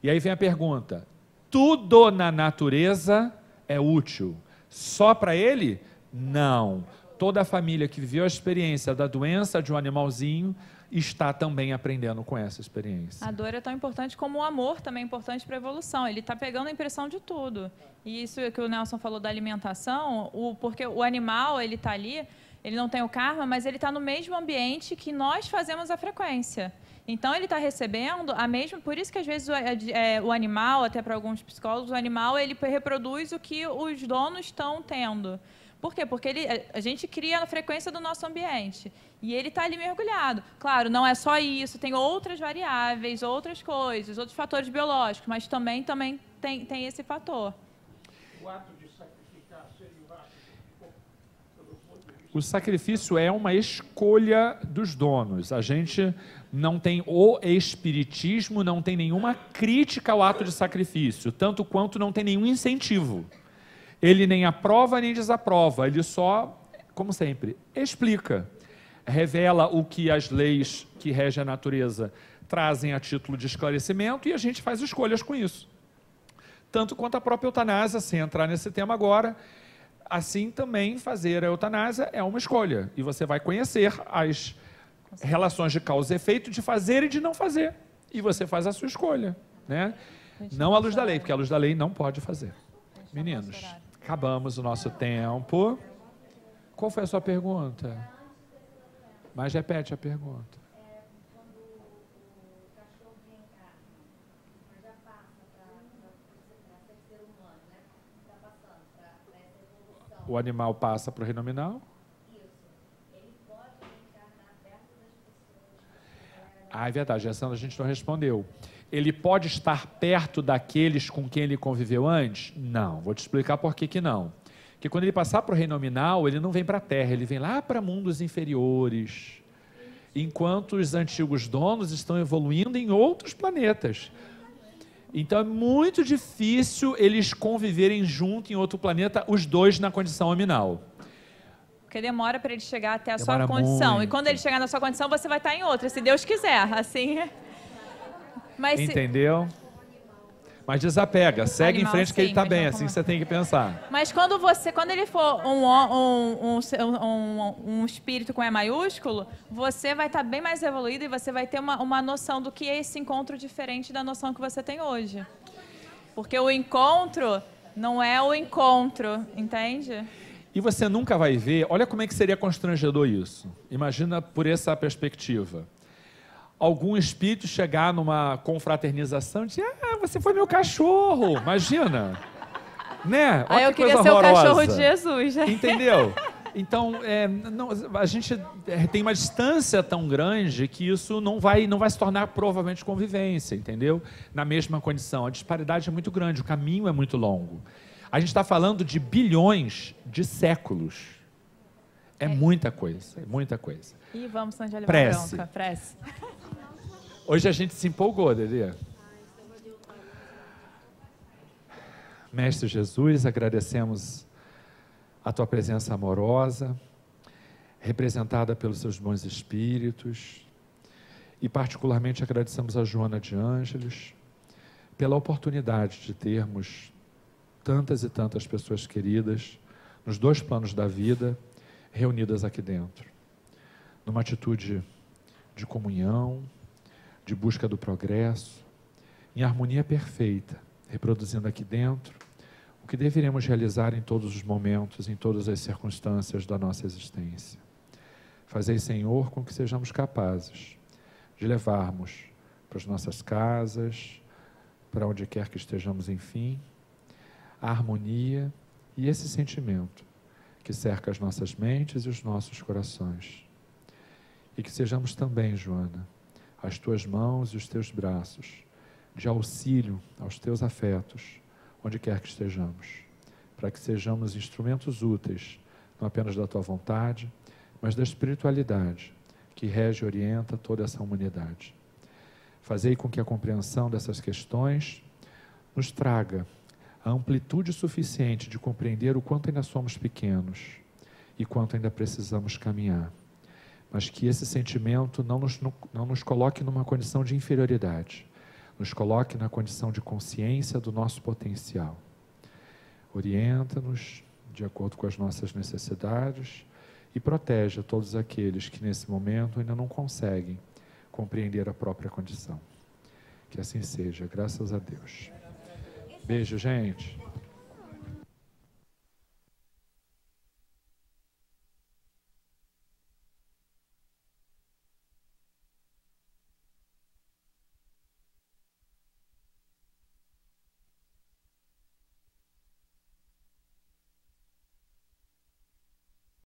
Speaker 2: E aí vem a pergunta: tudo na natureza é útil? Só para ele? Não. Toda a família que viveu a experiência da doença de um animalzinho está também aprendendo com essa experiência.
Speaker 1: A dor é tão importante como o amor também é importante para a evolução. Ele está pegando a impressão de tudo. E isso que o Nelson falou da alimentação, porque o animal, ele está ali, ele não tem o karma, mas ele está no mesmo ambiente que nós fazemos a frequência. Então, ele está recebendo a mesma... Por isso que, às vezes, o animal, até para alguns psicólogos, o animal ele reproduz o que os donos estão tendo. Por quê? Porque a gente cria a frequência do nosso ambiente. E ele está ali mergulhado. Claro, não é só isso, tem outras variáveis, outras coisas, outros fatores biológicos, mas também tem esse fator.
Speaker 6: O ato de sacrificar seria o ato, pelo ponto de vista...
Speaker 2: O sacrifício é uma escolha dos donos. A gente não tem o espiritismo, não tem nenhuma crítica ao ato de sacrifício, tanto quanto não tem nenhum incentivo. Ele nem aprova nem desaprova, ele só, como sempre, explica, revela o que as leis que regem a natureza trazem a título de esclarecimento e a gente faz escolhas com isso. Tanto quanto a própria eutanásia, sem entrar nesse tema agora, assim também fazer a eutanásia é uma escolha. E você vai conhecer as relações de causa e efeito de fazer e de não fazer. E você faz a sua escolha, né? Não à luz da lei, porque a luz da lei não pode fazer. Meninos, acabamos o nosso tempo. Qual foi a sua pergunta? Mas repete a pergunta.
Speaker 5: Quando o cachorro reencarna, mas já passa para ser ser humano, né? Está passando para essa evolução.
Speaker 2: O animal passa para o reino nominal?
Speaker 5: Isso. Ele pode reencarnar perto das pessoas.
Speaker 2: Ah, é verdade, essa a gente não respondeu. Ele pode estar perto daqueles com quem ele conviveu antes? Não, vou te explicar por que não. Porque quando ele passar para o reino nominal, ele não vem para a Terra, ele vem lá para mundos inferiores, enquanto os antigos donos estão evoluindo em outros planetas. Então é muito difícil eles conviverem junto em outro planeta, os dois na condição nominal.
Speaker 1: Porque demora para ele chegar até a
Speaker 2: Demora
Speaker 1: sua condição.
Speaker 2: muito.
Speaker 1: E quando ele chegar na sua condição, você vai estar em outra, se Deus quiser. Assim. Mas
Speaker 2: Entendeu? Mas desapega, segue
Speaker 1: Animal,
Speaker 2: em frente que ele
Speaker 1: sim,
Speaker 2: está
Speaker 1: mas
Speaker 2: bem,
Speaker 1: não
Speaker 2: assim
Speaker 1: como-
Speaker 2: você tem que pensar.
Speaker 1: Mas quando ele for um espírito com E maiúsculo, você vai estar bem mais evoluído e você vai ter uma noção do que é esse encontro diferente da noção que você tem hoje. Porque o encontro não é o encontro, entende?
Speaker 2: E você nunca vai ver, olha como é que seria constrangedor isso. Imagina por essa perspectiva. Algum espírito chegar numa confraternização e dizer, você foi meu cachorro, imagina. Né? Olha
Speaker 1: Aí eu
Speaker 2: que
Speaker 1: queria
Speaker 2: coisa
Speaker 1: ser o
Speaker 2: horrorosa.
Speaker 1: cachorro de Jesus.
Speaker 2: Entendeu? Então, a gente tem uma distância tão grande que isso não vai se tornar provavelmente convivência, entendeu? Na mesma condição. A disparidade é muito grande, o caminho é muito longo. A gente está falando de bilhões de séculos. É muita coisa, é muita coisa.
Speaker 1: E vamos, Sandy, levar
Speaker 2: Prece.
Speaker 1: bronca. Prece.
Speaker 2: Hoje a gente se empolgou, Dedê. Mestre Jesus, agradecemos a tua presença amorosa, representada pelos seus bons espíritos, e particularmente agradecemos a Joana de Ângeles pela oportunidade de termos tantas e tantas pessoas queridas nos dois planos da vida reunidas aqui dentro, numa atitude de comunhão, de busca do progresso, em harmonia perfeita, reproduzindo aqui dentro o que deveremos realizar em todos os momentos, em todas as circunstâncias da nossa existência. Fazei, Senhor, com que sejamos capazes de levarmos para as nossas casas, para onde quer que estejamos, enfim, a harmonia e esse sentimento que cerca as nossas mentes e os nossos corações. E que sejamos também, Joana, as tuas mãos e os teus braços, de auxílio aos teus afetos, onde quer que estejamos, para que sejamos instrumentos úteis, não apenas da tua vontade, mas da espiritualidade que rege e orienta toda essa humanidade. Fazei com que a compreensão dessas questões nos traga a amplitude suficiente de compreender o quanto ainda somos pequenos e quanto ainda precisamos caminhar, mas que esse sentimento não nos coloque numa condição de inferioridade, nos coloque na condição de consciência do nosso potencial. Orienta-nos de acordo com as nossas necessidades e protege a todos aqueles que nesse momento ainda não conseguem compreender a própria condição. Que assim seja, graças a Deus. Beijo, gente.